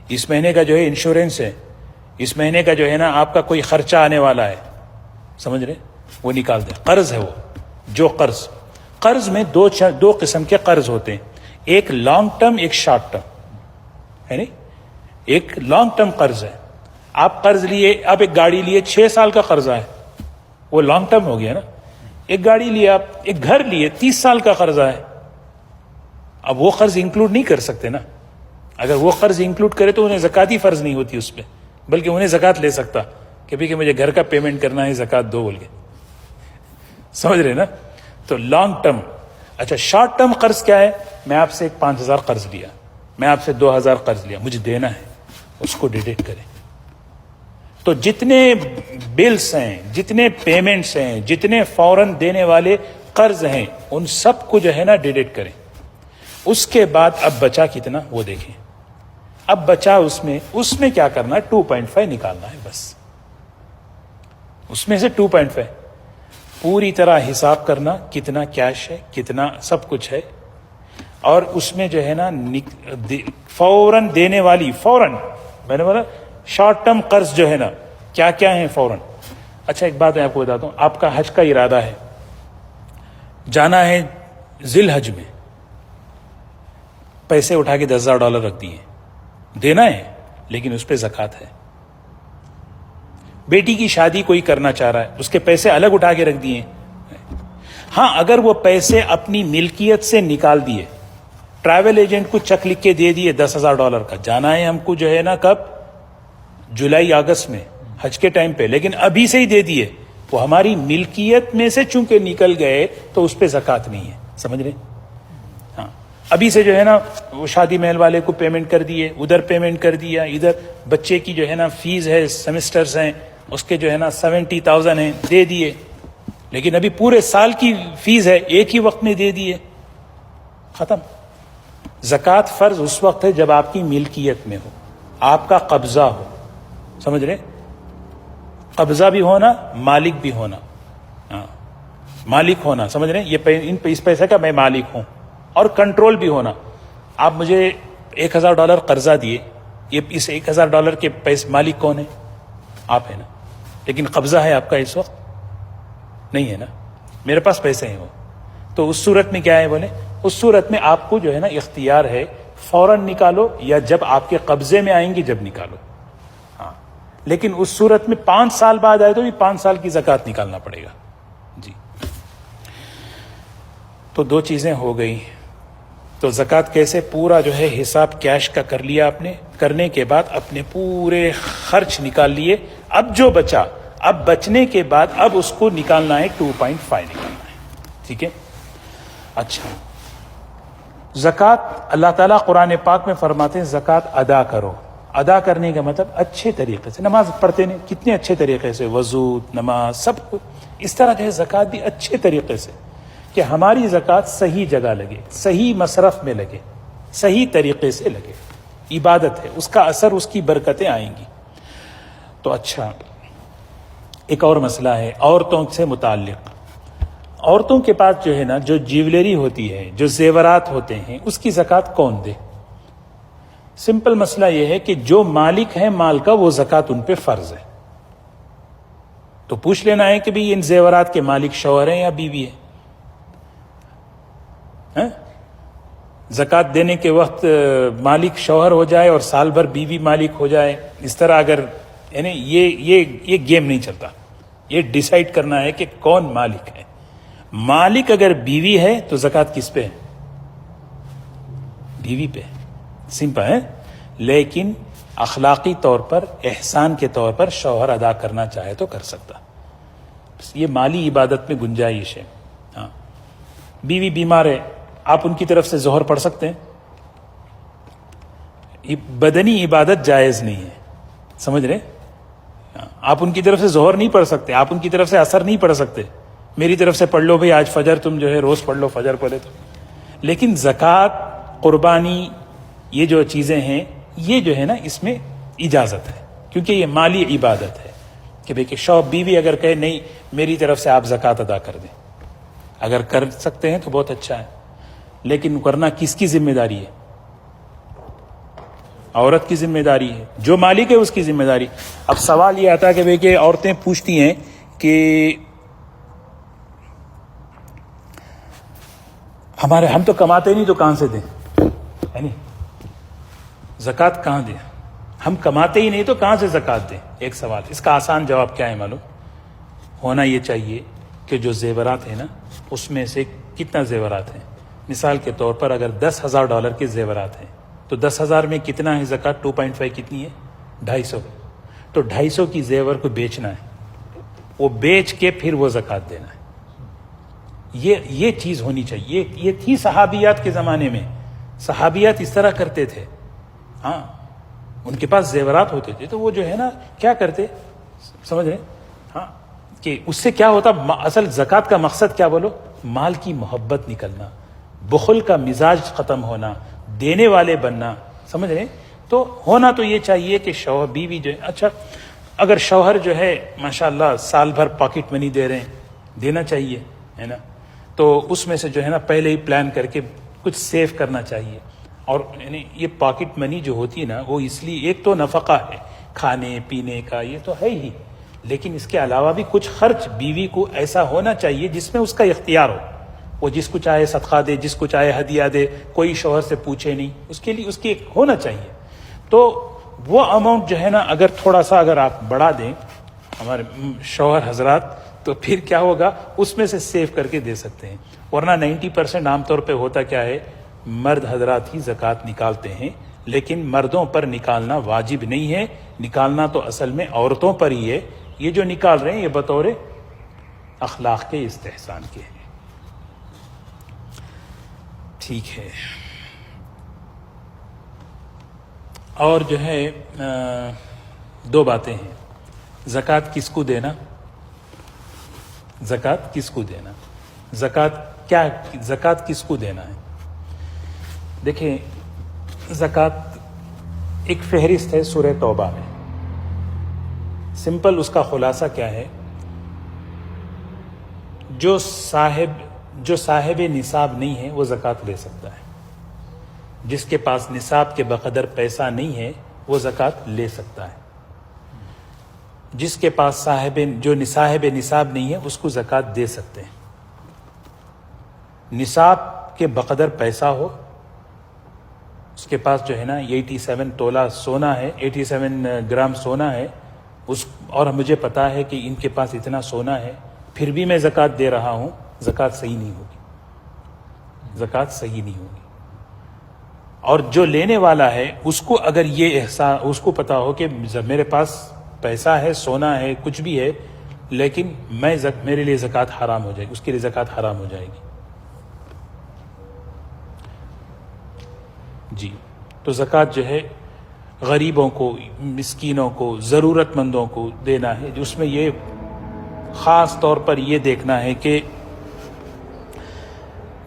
اس مہینے کا جو ہے انشورنس ہے، اس مہینے کا جو ہے نا آپ کا کوئی خرچہ آنے والا ہے، سمجھ رہے، وہ نکال دیں. قرض ہے وہ جو قرض میں دو قسم کے قرض ہوتے ہیں، ایک لانگ ٹرم، ایک شارٹ ٹرم. یعنی ایک لانگ ٹرم قرض ہے، آپ قرض لیے، آپ ایک گاڑی لیے، 6 سال کا قرضہ ہے، وہ لانگ ٹرم ہو گیا نا. ایک گاڑی لیے آپ، ایک گھر لیے، 30 سال کا قرضہ ہے. اب وہ قرض انکلوڈ نہیں کر سکتے نا، اگر وہ قرض انکلوڈ کرے تو انہیں زکوٰۃ ہی فرض نہیں ہوتی اس پہ، بلکہ انہیں زکوٰۃ لے سکتا کہ بھی کہ مجھے گھر کا پیمنٹ کرنا ہے، زکوٰۃ دو بول کے. سمجھ رہے نا؟ تو لانگ ٹرم. اچھا، شارٹ ٹرم قرض کیا ہے، میں آپ سے 5,000 قرض لیا، میں آپ سے 2,000 قرض لیا، مجھے دینا ہے، اس کو ڈیڈکٹ کریں. تو جتنے بلز ہیں، جتنے پیمنٹس ہیں، جتنے فوراً دینے والے قرض ہیں، ان سب کو جو ہے نا ڈیڈکٹ کریں. اس کے بعد اب بچا کتنا وہ دیکھیں. اب بچا اس میں کیا کرنا ہے، 2.5 نکالنا ہے بس. اس میں سے 2.5 پوری طرح حساب کرنا، کتنا کیش ہے، کتنا سب کچھ ہے، اور اس میں جو ہے نا فوراً دینے والی، فوراً میں نے بولا شارٹ ٹرم قرض جو ہے نا کیا کیا ہیں فوراً. اچھا، ایک بات میں آپ کو بتاتا ہوں، آپ کا حج کا ارادہ ہے، جانا ہے ذی الحج میں، پیسے اٹھا کے $10,000 رکھ دیے، دینا ہے، لیکن اس پہ زکوٰۃ ہے. بیٹی کی شادی کوئی کرنا چاہ رہا ہے، اس کے پیسے الگ اٹھا کے رکھ دیے. ہاں، اگر وہ پیسے اپنی ملکیت سے نکال دیے، ٹریول ایجنٹ کو چیک لکھ کے دے دیے $10,000 کا، جانا ہے ہم کو جو ہے نا کب، جولائی اگست میں، حج کے ٹائم پہ، لیکن ابھی سے ہی دے دیے، وہ ہماری ملکیت میں سے چونکہ نکل گئے تو اس پہ زکوٰۃ نہیں ہے. سمجھ رہے؟ ہاں، ابھی سے جو ہے نا وہ شادی محل والے کو پیمنٹ کر دیے، ادھر پیمنٹ کر دیا، ادھر بچے کی جو ہے نا فیس ہے، سیمسٹرز ہیں، اس کے جو ہے نا 70,000 ہیں، دے دیے، لیکن ابھی پورے سال کی فیس ہے، ایک ہی وقت میں دے دیے، ختم. زکوٰۃ فرض اس وقت ہے جب آپ کی ملکیت میں ہو، آپ کا قبضہ ہو. سمجھ رہے؟ قبضہ بھی ہونا، مالک بھی ہونا. ہاں، مالک ہونا، سمجھ رہے؟ یہ اس پیسے کا میں مالک ہوں، اور کنٹرول بھی ہونا. آپ مجھے $1,000 قرضہ دیے، یہ اس $1,000 کے پیسے مالک کون ہے؟ آپ ہے نا، لیکن قبضہ ہے آپ کا اس وقت نہیں ہے نا، میرے پاس پیسے ہیں وہ. تو اس صورت میں کیا ہے بولے، اس صورت میں آپ کو جو ہے نا اختیار ہے، فوراً نکالو یا جب آپ کے قبضے میں آئیں گی جب نکالو. ہاں لیکن اس صورت میں 5 سال بعد آئے تو بھی 5 سال کی زکوٰۃ نکالنا پڑے گا. جی تو 2 چیزیں ہو گئی. تو زکوٰۃ کیسے، پورا جو ہے حساب کیش کا کر لیا آپ نے، کرنے کے بعد اپنے پورے خرچ نکال لیے. اب جو بچا، اب بچنے کے بعد اب اس کو نکالنا ہے 2.5 نکالنا ہے. ٹھیک ہے. اچھا زکوٰۃ اللہ تعالیٰ قرآن پاک میں فرماتے ہیں زکوٰۃ ادا کرو. ادا کرنے کا مطلب اچھے طریقے سے. نماز پڑھتے ہیں کتنے اچھے طریقے سے، وضو، نماز، سب کچھ اس طرح جو ہے زکوٰۃ بھی اچھے طریقے سے، کہ ہماری زکوٰۃ صحیح جگہ لگے، صحیح مصرف میں لگے، صحیح طریقے سے لگے. عبادت ہے، اس کا اثر، اس کی برکتیں آئیں گی. تو اچھا ایک اور مسئلہ ہے عورتوں سے متعلق. عورتوں کے پاس جو ہے نا جو جیولری ہوتی ہے، جو زیورات ہوتے ہیں، اس کی زکوٰۃ کون دے؟ سمپل مسئلہ یہ ہے کہ جو مالک ہے مال کا وہ زکوٰۃ ان پہ فرض ہے. تو پوچھ لینا ہے کہ بھی ان زیورات کے مالک شوہر ہیں یا بیوی ہے. زکوٰۃ دینے کے وقت مالک شوہر ہو جائے اور سال بھر بیوی مالک ہو جائے، اس طرح اگر یعنی یہ گیم نہیں چلتا. یہ ڈیسائیڈ کرنا ہے کہ کون مالک ہے. مالک اگر بیوی ہے تو زکوٰۃ کس پہ ہے؟ بیوی پہ. سمپل ہے. لیکن اخلاقی طور پر، احسان کے طور پر شوہر ادا کرنا چاہے تو کر سکتا. یہ مالی عبادت میں گنجائش ہے. ہاں بیوی بیمار ہے، آپ ان کی طرف سے ظہر پڑھ سکتے ہیں. بدنی عبادت جائز نہیں ہے، سمجھ رہے؟ آپ ان کی طرف سے ظہر نہیں پڑھ سکتے، آپ ان کی طرف سے اثر نہیں پڑھ سکتے. میری طرف سے پڑھ لو بھائی آج فجر تم جو ہے روز پڑھ لو، فجر پڑھے تو. لیکن زکوٰۃ، قربانی، یہ جو چیزیں ہیں یہ جو ہے نا اس میں اجازت ہے، کیونکہ یہ مالی عبادت ہے. کہ بھئی کہ شوہر بیوی اگر کہے نہیں میری طرف سے آپ زکوٰۃ ادا کر دیں، اگر کر سکتے ہیں تو بہت اچھا ہے. لیکن کرنا کس کی ذمہ داری ہے؟ عورت کی ذمہ داری ہے. جو مالک ہے اس کی ذمہ داری. اب سوال یہ آتا ہے کہ بھئی کہ عورتیں پوچھتی ہیں کہ ہم تو کماتے نہیں تو کہاں سے دیں، ہے نہیں؟ زکوٰۃ کہاں دیں؟ ہم کماتے ہی نہیں تو کہاں سے زکوٰۃ دیں؟ ایک سوال. اس کا آسان جواب کیا ہے معلوم؟ ہونا یہ چاہیے کہ جو زیورات ہیں نا اس میں سے کتنا زیورات ہیں. مثال کے طور پر اگر $10,000 کے زیورات ہیں تو 10,000 میں کتنا ہے زکوٰۃ؟ 2.5 کتنی ہے؟ 250. تو 250 کی زیور کو بیچنا ہے، وہ بیچ کے پھر وہ زکوٰۃ دینا ہے. یہ چیز ہونی چاہیے. یہ تھی صحابیات کے زمانے میں. صحابیات اس طرح کرتے تھے. ہاں ان کے پاس زیورات ہوتے تھے تو وہ جو ہے نا کیا کرتے، سمجھ رہے؟ ہاں کہ اس سے کیا ہوتا، اصل زکوٰۃ کا مقصد کیا بولو؟ مال کی محبت نکلنا، بخل کا مزاج ختم ہونا، دینے والے بننا. سمجھ رہے؟ تو ہونا تو یہ چاہیے کہ شوہر بیوی جو ہے، اچھا اگر شوہر جو ہے ماشاءاللہ سال بھر پاکٹ منی دے رہے ہیں، دینا چاہیے، ہے نا؟ تو اس میں سے جو ہے نا پہلے ہی پلان کر کے کچھ سیو کرنا چاہیے. اور یعنی یہ پاکٹ منی جو ہوتی ہے نا وہ اس لیے، ایک تو نفقہ ہے کھانے پینے کا، یہ تو ہے ہی، لیکن اس کے علاوہ بھی کچھ خرچ بیوی کو ایسا ہونا چاہیے جس میں اس کا اختیار ہو. وہ جس کو چاہے صدقہ دے، جس کو چاہے ہدیہ دے، کوئی شوہر سے پوچھے نہیں، اس کے لیے اس کی ایک ہونا چاہیے. تو وہ اماؤنٹ جو ہے نا اگر تھوڑا سا اگر آپ بڑھا دیں ہمارے شوہر حضرات تو پھر کیا ہوگا، اس میں سے سیو کر کے دے سکتے ہیں. ورنہ 90% عام طور پہ ہوتا کیا ہے، مرد حضرات ہی زکوٰۃ نکالتے ہیں، لیکن مردوں پر نکالنا واجب نہیں ہے. نکالنا تو اصل میں عورتوں پر ہی ہے. یہ جو نکال رہے ہیں یہ بطور اخلاق کے استحسان کے ہیں. ٹھیک ہے. اور جو ہے 2 باتیں ہیں. زکوٰۃ کس کو دینا، زکوٰۃ کس کو دینا، زکوٰۃ کس کو دینا ہے. دیکھیں زکوٰۃ ایک فہرست ہے سورہ توبہ میں. سمپل اس کا خلاصہ کیا ہے، جو صاحب نصاب نہیں ہے وہ زکوٰۃ لے سکتا ہے. جس کے پاس نصاب کے بقدر پیسہ نہیں ہے وہ زکوٰۃ لے سکتا ہے. جس کے پاس صاحب نصاب نہیں ہے اس کو زکوٰۃ دے سکتے ہیں. نصاب کے بقدر پیسہ ہو، اس کے پاس جو ہے نا 87 تولہ سونا ہے، 87 گرام سونا ہے، اور مجھے پتا ہے کہ ان کے پاس اتنا سونا ہے، پھر بھی میں زکوٰۃ دے رہا ہوں، زکوٰۃ صحیح نہیں ہوگی، زکوٰۃ صحیح نہیں ہوگی۔ اور جو لینے والا ہے اس کو اگر یہ احساس، اس کو پتا ہو کہ میرے پاس پیسہ ہے، سونا ہے، کچھ بھی ہے، لیکن میرے لیے زکوٰۃ حرام ہو جائے گی، اس کے لیے زکوٰۃ حرام ہو جائے گی۔ جی، تو زکوٰۃ جو ہے غریبوں کو، مسکینوں کو، ضرورت مندوں کو دینا ہے، جس میں یہ خاص طور پر یہ دیکھنا ہے کہ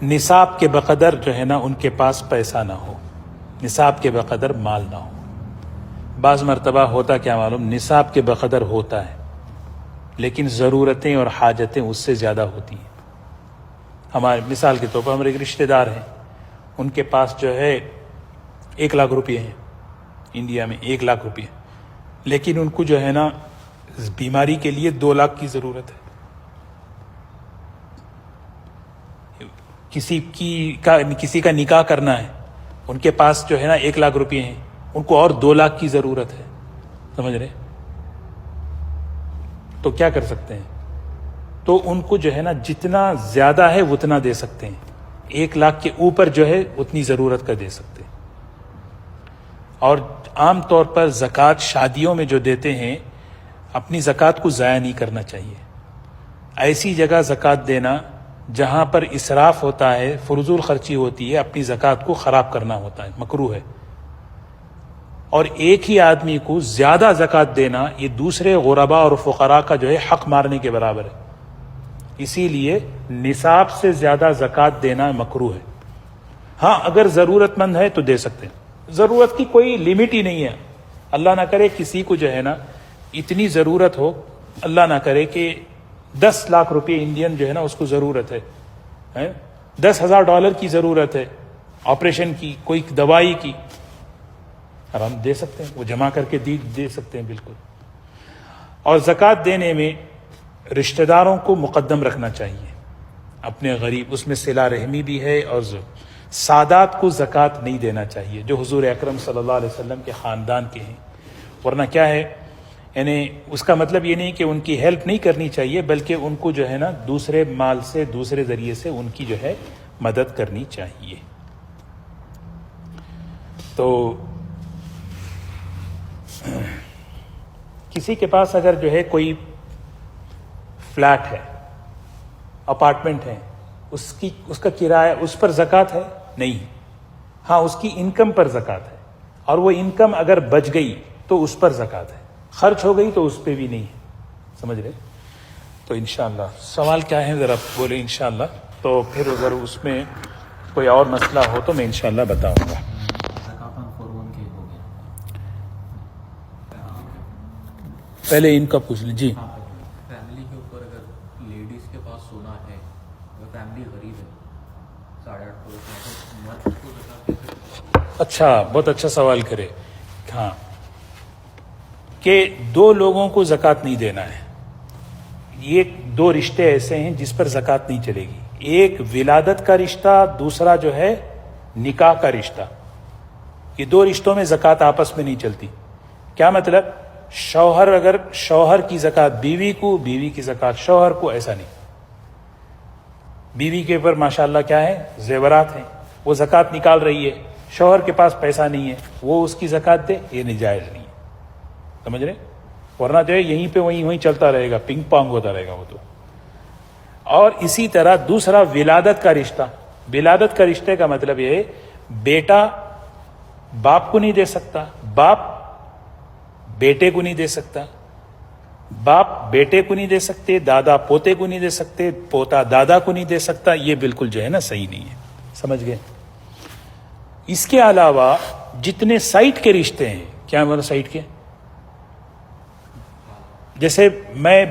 نصاب کے بقدر جو ہے نا ان کے پاس پیسہ نہ ہو، نصاب کے بقدر مال نہ ہو۔ بعض مرتبہ ہوتا کیا معلوم، نصاب کے بقدر ہوتا ہے لیکن ضرورتیں اور حاجتیں اس سے زیادہ ہوتی ہیں۔ ہمارے مثال کے طور پر ہمارے ایک رشتہ دار ہیں، ان کے پاس جو ہے 1 لاکھ روپے ہیں، انڈیا میں 1 لاکھ روپے، لیکن ان کو جو ہے نا بیماری کے لیے 2 لاکھ کی ضرورت ہے۔ کسی کا نکاح کرنا ہے، ان کے پاس جو ہے نا 1 لاکھ روپے ہیں، ان کو اور 2 لاکھ کی ضرورت ہے، سمجھ رہے؟ تو کیا کر سکتے ہیں؟ تو ان کو جو ہے نا جتنا زیادہ ہے اتنا دے سکتے ہیں، 1 لاکھ کے اوپر جو ہے اتنی ضرورت کا دے سکتے ہیں۔ اور عام طور پر زکوٰۃ شادیوں میں جو دیتے ہیں، اپنی زکوٰۃ کو ضائع نہیں کرنا چاہیے۔ ایسی جگہ زکوٰۃ دینا جہاں پر اسراف ہوتا ہے، فضول خرچی ہوتی ہے، اپنی زکوٰۃ کو خراب کرنا ہوتا ہے، مکروہ ہے۔ اور ایک ہی آدمی کو زیادہ زکوٰۃ دینا یہ دوسرے غرباء اور فقراء کا جو ہے حق مارنے کے برابر ہے، اسی لیے نصاب سے زیادہ زکوٰۃ دینا مکروہ ہے۔ ہاں اگر ضرورت مند ہے تو دے سکتے ہیں، ضرورت کی کوئی لمٹ ہی نہیں ہے۔ اللہ نہ کرے کسی کو جو ہے نا اتنی ضرورت ہو، اللہ نہ کرے کہ 10 لاکھ روپے انڈین جو ہے نا اس کو ضرورت ہے، $10,000 کی ضرورت ہے آپریشن کی، کوئی دوائی کی، اور ہم دے سکتے ہیں، وہ جمع کر کے دے سکتے ہیں بالکل۔ اور زکوٰۃ دینے میں رشتہ داروں کو مقدم رکھنا چاہیے، اپنے غریب، اس میں صلہ رحمی بھی ہے، اور سادات کو زکوٰۃ نہیں دینا چاہیے جو حضور اکرم صلی اللہ علیہ وسلم کے خاندان کے ہیں، ورنہ کیا ہے، یعنی اس کا مطلب یہ نہیں کہ ان کی ہیلپ نہیں کرنی چاہیے، بلکہ ان کو جو ہے نا دوسرے مال سے، دوسرے ذریعے سے ان کی جو ہے مدد کرنی چاہیے۔ تو کسی کے پاس اگر جو ہے کوئی فلیٹ ہے، اپارٹمنٹ ہے، اس کا کرایہ، اس پر زکوٰۃ ہے نہیں، ہاں اس کی انکم پر زکوٰۃ ہے، اور وہ انکم اگر بچ گئی تو اس پر زکوٰۃ ہے، خرچ ہو گئی تو اس پہ بھی نہیں ہے، سمجھ رہے؟ تو انشاءاللہ سوال کیا ہے ذرا بولے انشاءاللہ، تو پھر اگر اس میں کوئی اور مسئلہ ہو تو میں انشاءاللہ بتاؤں گا۔ پہلے ان کا پوچھ لیں جی۔ فیملی کے اوپر اگر لیڈیز کے پاس سونا ہے، اگر فیملی غریب ہے، 8.5 مرد کو زکوٰۃ کیسے؟ اچھا، بہت اچھا سوال کرے۔ ہاں، کہ 2 لوگوں کو زکوٰۃ نہیں دینا ہے، یہ 2 رشتے ایسے ہیں جس پر زکوٰۃ نہیں چلے گی، ایک ولادت کا رشتہ، دوسرا جو ہے نکاح کا رشتہ۔ یہ 2 رشتوں میں زکوٰۃ آپس میں نہیں چلتی۔ کیا مطلب؟ شوہر کی زکوٰۃ بیوی کو، بیوی کی زکوٰۃ شوہر کو، ایسا نہیں۔ بیوی کے اوپر ماشاءاللہ کیا ہے، زیورات ہیں، وہ زکوٰۃ نکال رہی ہے، شوہر کے پاس پیسہ نہیں ہے، وہ اس کی زکوٰۃ دے، یہ نجائز نہیں ہے، سمجھ رہے؟ ورنہ جو ہے یہیں پہ وہیں چلتا رہے گا، پنگ پانگ ہوتا رہے گا وہ تو۔ اور اسی طرح دوسرا ولادت کا رشتہ، ولادت کا رشتے کا مطلب یہ ہے بیٹا باپ کو نہیں دے سکتا، باپ بیٹے کو نہیں دے سکتا، باپ بیٹے کو نہیں دے سکتے، دادا پوتے کو نہیں دے سکتے، پوتا دادا کو نہیں دے سکتا، یہ بالکل جو ہے نا صحیح نہیں ہے، سمجھ گئے؟ اس کے علاوہ جتنے سائٹ کے رشتے ہیں، کیا مطلب سائٹ کے؟ جیسے میں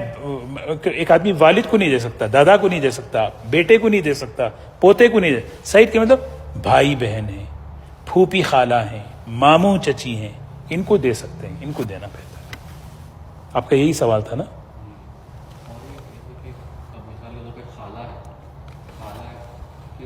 ایک آدمی والد کو نہیں دے سکتا، دادا کو نہیں دے سکتا، بیٹے کو نہیں دے سکتا، پوتے کو نہیں دے سکتا۔ سائٹ کے مطلب بھائی بہن ہیں، پھوپھی خالہ ہیں، ماموں چچی ہیں، ان کو دے سکتے ہیں، ان کو دینا بہتر ہے۔ آپ کا یہی سوال تھا نا؟ اور یہ کہ مثال کے طور پہ خالہ ہے کہ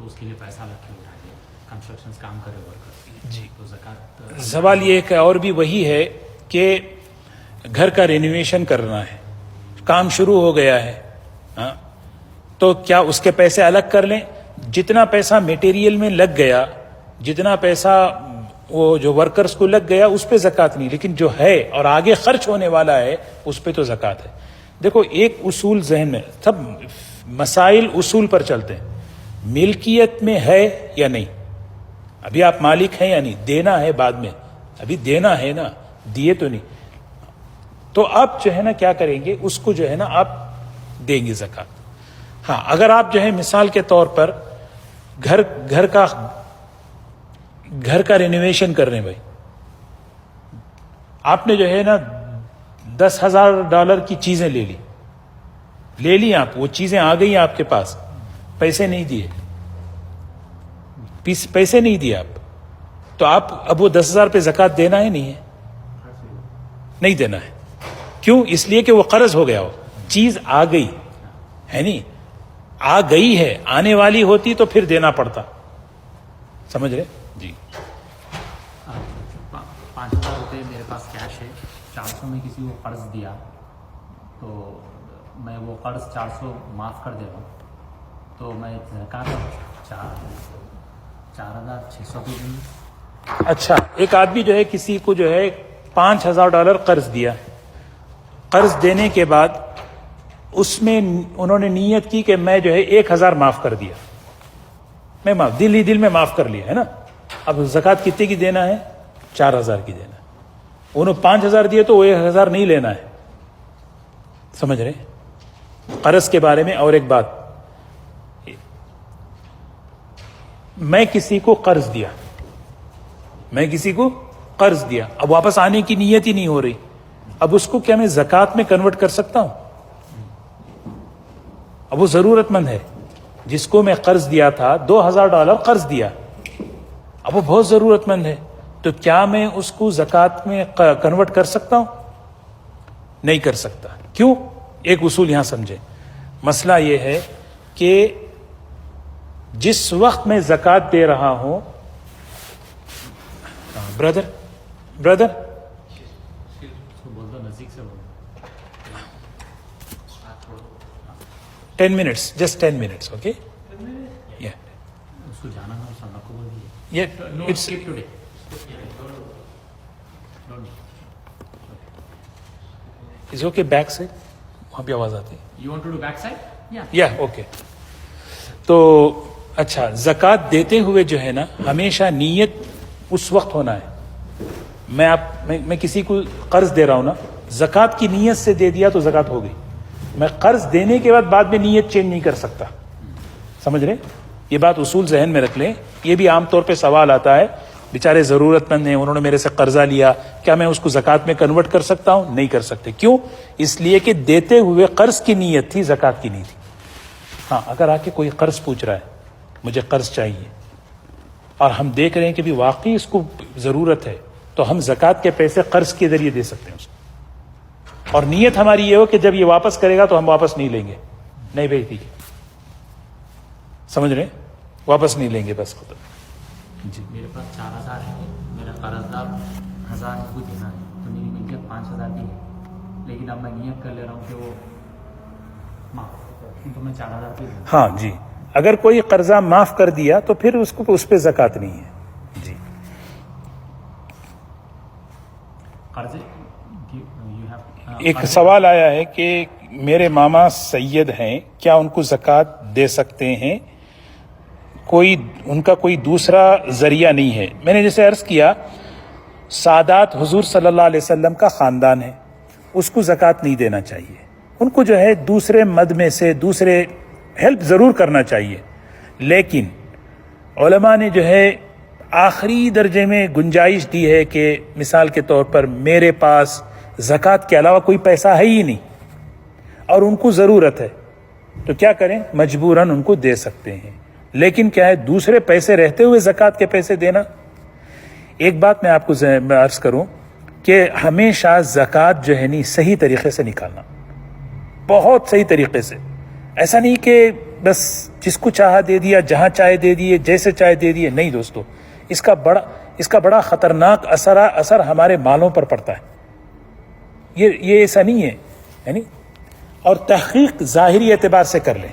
تو اس کے لیے پیسہ الگ کیوں اٹھائے؟ کنسٹرکشن کام کرے ورکر جی تو زکوٰۃ سوال یہ کہ اور بھی وہی ہے کہ گھر کا رینوویشن کرنا ہے، کام شروع ہو گیا ہے، ہاں تو کیا اس کے پیسے الگ کر لیں؟ جتنا پیسہ میٹیریل میں لگ گیا، جتنا پیسہ وہ جو ورکرز کو لگ گیا اس پہ زکوٰۃ نہیں، لیکن جو ہے اور آگے خرچ ہونے والا ہے اس پہ تو زکوٰۃ ہے۔ دیکھو ایک اصول ذہن میں، سب مسائل اصول پر چلتے ہیں، ملکیت میں ہے یا نہیں، ابھی آپ مالک ہیں یا نہیں، دینا ہے بعد میں، ابھی دینا ہے نا، دیے تو نہیں، تو آپ جو ہے نا کیا کریں گے، اس کو جو ہے نا آپ دیں گے زکوٰۃ۔ ہاں اگر آپ جو ہے مثال کے طور پر گھر کا رینوویشن کر رہے ہیں، بھائی آپ نے جو ہے نا $10,000 کی چیزیں لے لی آپ، وہ چیزیں آ گئی آپ کے پاس، پیسے نہیں دیے، پیسے نہیں دیے آپ، تو آپ اب وہ 10,000 پہ زکوٰۃ دینا ہے نہیں دینا ہے۔ کیوں؟ اس لیے کہ وہ قرض ہو گیا، ہو چیز آ گئی ہے، نہیں آ گئی ہے، آنے والی ہوتی تو پھر دینا پڑتا، سمجھ رہے جی۔ 5,000 روپے میرے پاس کیش ہے، 400 میں کسی کو قرض دیا تو میں وہ قرض 400 معاف کر دے رہا ہوں، تو میں زکوٰۃ 4,600 بھی دوں گی۔ اچھا ایک آدمی جو ہے کسی کو جو ہے $5,000 قرض دیا، قرض دینے کے بعد اس میں انہوں نے نیت کی کہ میں جو ہے 1,000 معاف کر دیا، میں دل میں معاف کر لیا ہے نا، اب زکوٰۃ کتنے کی دینا ہے؟ 4,000 کی دینا ہے، انہوں 5,000 دیے تو وہ 1,000 نہیں لینا ہے، سمجھ رہے؟ قرض کے بارے میں اور ایک بات، میں کسی کو قرض دیا، اب واپس آنے کی نیت ہی نہیں ہو رہی، اب اس کو کیا میں زکوٰۃ میں کنورٹ کر سکتا ہوں؟ اب وہ ضرورت مند ہے، جس کو میں قرض دیا تھا $2,000 قرض دیا، اب وہ بہت ضرورت مند ہے، تو کیا میں اس کو زکوٰۃ میں کنورٹ کر سکتا ہوں؟ نہیں کر سکتا۔ کیوں؟ ایک اصول یہاں سمجھیں، مسئلہ یہ ہے کہ جس وقت میں زکوٰۃ دے رہا ہوں، بردر بول دو، نزدیک سے بول 10 minutes, just 10 minutes, okay? Yeah. اس کو جانا نا، سننا کو بول دیجیے۔ Yeah, it's today it's okay back side, وہاں پہ آواز آتی ہے۔ You want to do back side? یا اوکے۔ تو اچھا زکوٰۃ دیتے ہوئے جو ہے نا ہمیشہ نیت اس وقت ہونا ہے، میں کسی کو قرض دے رہا ہوں نا، زکوٰۃ کی نیت سے دے دیا تو زکوٰۃ ہو گئی، میں قرض دینے کے بعد میں نیت چینج نہیں کر سکتا، سمجھ رہے؟ یہ بات اصول ذہن میں رکھ لیں، یہ بھی عام طور پہ سوال آتا ہے، بیچارے ضرورت مند ہیں، انہوں نے میرے سے قرضہ لیا، کیا میں اس کو زکوٰۃ میں کنورٹ کر سکتا ہوں؟ نہیں کر سکتے۔ کیوں؟ اس لیے کہ دیتے ہوئے قرض کی نیت تھی، زکوٰۃ کی نہیں تھی۔ ہاں اگر آ کے کوئی قرض پوچھ رہا ہے، مجھے قرض چاہیے، اور ہم دیکھ رہے ہیں کہ بھی واقعی اس کو ضرورت ہے، تو ہم زکوٰۃ کے پیسے قرض کے ذریعے دے سکتے ہیں اس کو، اور نیت ہماری یہ ہو کہ جب یہ واپس کرے گا تو ہم واپس نہیں لیں گے، نہیں بھیجتی، سمجھ رہے ہیں؟ واپس نہیں لیں گے، بس ختم۔ جی میرے پاس 4,000 ہے، میرا قرض دار 1,000 کو دینا ہے، تو میری ملکیت 5,000 کی ہے، لیکن اب میں نیت کر لے رہا ہوں کہ وہ معاف، تو میں 4,000 کی دوں۔ ہاں جی، اگر کوئی قرضہ معاف کر دیا تو پھر اس کو اس پہ زکوٰۃ نہیں ہے۔ جی قرض ایک سوال آیا ہے کہ میرے ماما سید ہیں، کیا ان کو زکوٰۃ دے سکتے ہیں؟ ان کا کوئی دوسرا ذریعہ نہیں ہے۔ میں نے جیسے عرض کیا، سادات حضور صلی اللہ علیہ وسلم کا خاندان ہے، اس کو زکوٰۃ نہیں دینا چاہیے، ان کو جو ہے دوسرے مد میں سے دوسرے ہیلپ ضرور کرنا چاہیے، لیکن علماء نے جو ہے آخری درجے میں گنجائش دی ہے کہ مثال کے طور پر میرے پاس زکوٰۃ کے علاوہ کوئی پیسہ ہے ہی نہیں اور ان کو ضرورت ہے، تو کیا کریں؟ مجبوراً ان کو دے سکتے ہیں، لیکن کیا ہے دوسرے پیسے رہتے ہوئے زکوٰۃ کے پیسے دینا۔ ایک بات میں آپ کو عرض کروں کہ ہمیشہ زکوٰۃ جو ہے نہیں صحیح طریقے سے نکالنا، بہت صحیح طریقے سے، ایسا نہیں کہ بس جس کو چاہا دے دیا, جہاں چاہے دے دیے, جیسے چاہے دے دیے. نہیں دوستو, اس کا بڑا خطرناک اثر ہمارے مالوں پر پڑتا ہے. یہ ایسا نہیں ہے, یعنی اور تحقیق ظاہری اعتبار سے کر لیں,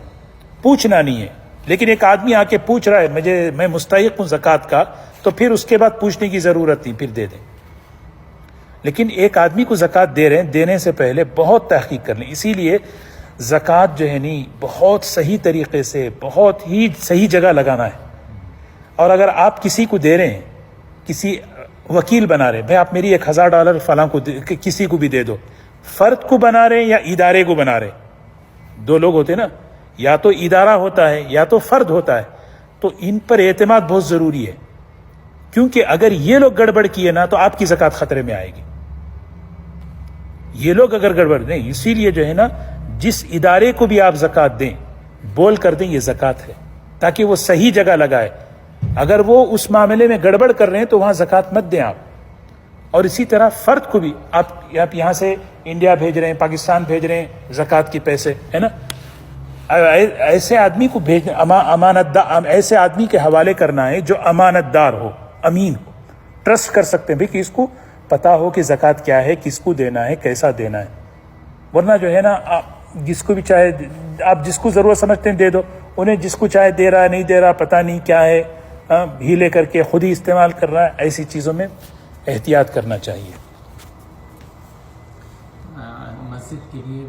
پوچھنا نہیں ہے. لیکن ایک آدمی آ کے پوچھ رہا ہے میں مستحق ہوں زکوٰۃ کا, تو پھر اس کے بعد پوچھنے کی ضرورت نہیں, پھر دے دیں. لیکن ایک آدمی کو زکوٰۃ دے رہے ہیں, دینے سے پہلے بہت تحقیق کر لیں. اسی لیے زکوٰۃ جو ہے نہیں بہت صحیح طریقے سے, بہت ہی صحیح جگہ لگانا ہے. اور اگر آپ کسی کو دے رہے ہیں, کسی وکیل بنا رہے ہیں, بھائی آپ میری $1000 فلاں کو کسی کو بھی دے دو, فرد کو بنا رہے ہیں یا ادارے کو بنا رہے ہیں؟ دو لوگ ہوتے نا, یا تو ادارہ ہوتا ہے یا تو فرد ہوتا ہے. تو ان پر اعتماد بہت ضروری ہے, کیونکہ اگر یہ لوگ گڑبڑ کیے نا تو آپ کی زکوٰۃ خطرے میں آئے گی. یہ لوگ اگر گڑبڑ نہیں, اسی لیے جو ہے نا جس ادارے کو بھی آپ زکوٰۃ دیں, بول کر دیں یہ زکوٰۃ ہے, تاکہ وہ صحیح جگہ لگائے. اگر وہ اس معاملے میں گڑبڑ کر رہے ہیں تو وہاں زکوٰۃ مت دیں آپ. اور اسی طرح فرد کو بھی آپ یہاں سے انڈیا بھیج رہے ہیں, پاکستان بھیج رہے ہیں زکوٰۃ کی پیسے, ہے نا, ایسے آدمی کو ایسے آدمی کے حوالے کرنا ہے جو امانت دار ہو, امین ہو, ٹرسٹ کر سکتے ہیں بھی کہ اس کو پتا ہو کہ زکوٰۃ کیا ہے, کس کو دینا ہے, کیسا دینا ہے. ورنہ جو ہے نا جس کو بھی چاہے, آپ جس کو ضرورت سمجھتے ہیں دے دو, انہیں جس کو چاہے دے رہا ہے, نہیں دے رہا, پتہ نہیں کیا ہے, ہیلے کر کے خود ہی استعمال کر رہا ہے. ایسی چیزوں میں احتیاط کرنا چاہیے. مسجد کے لیے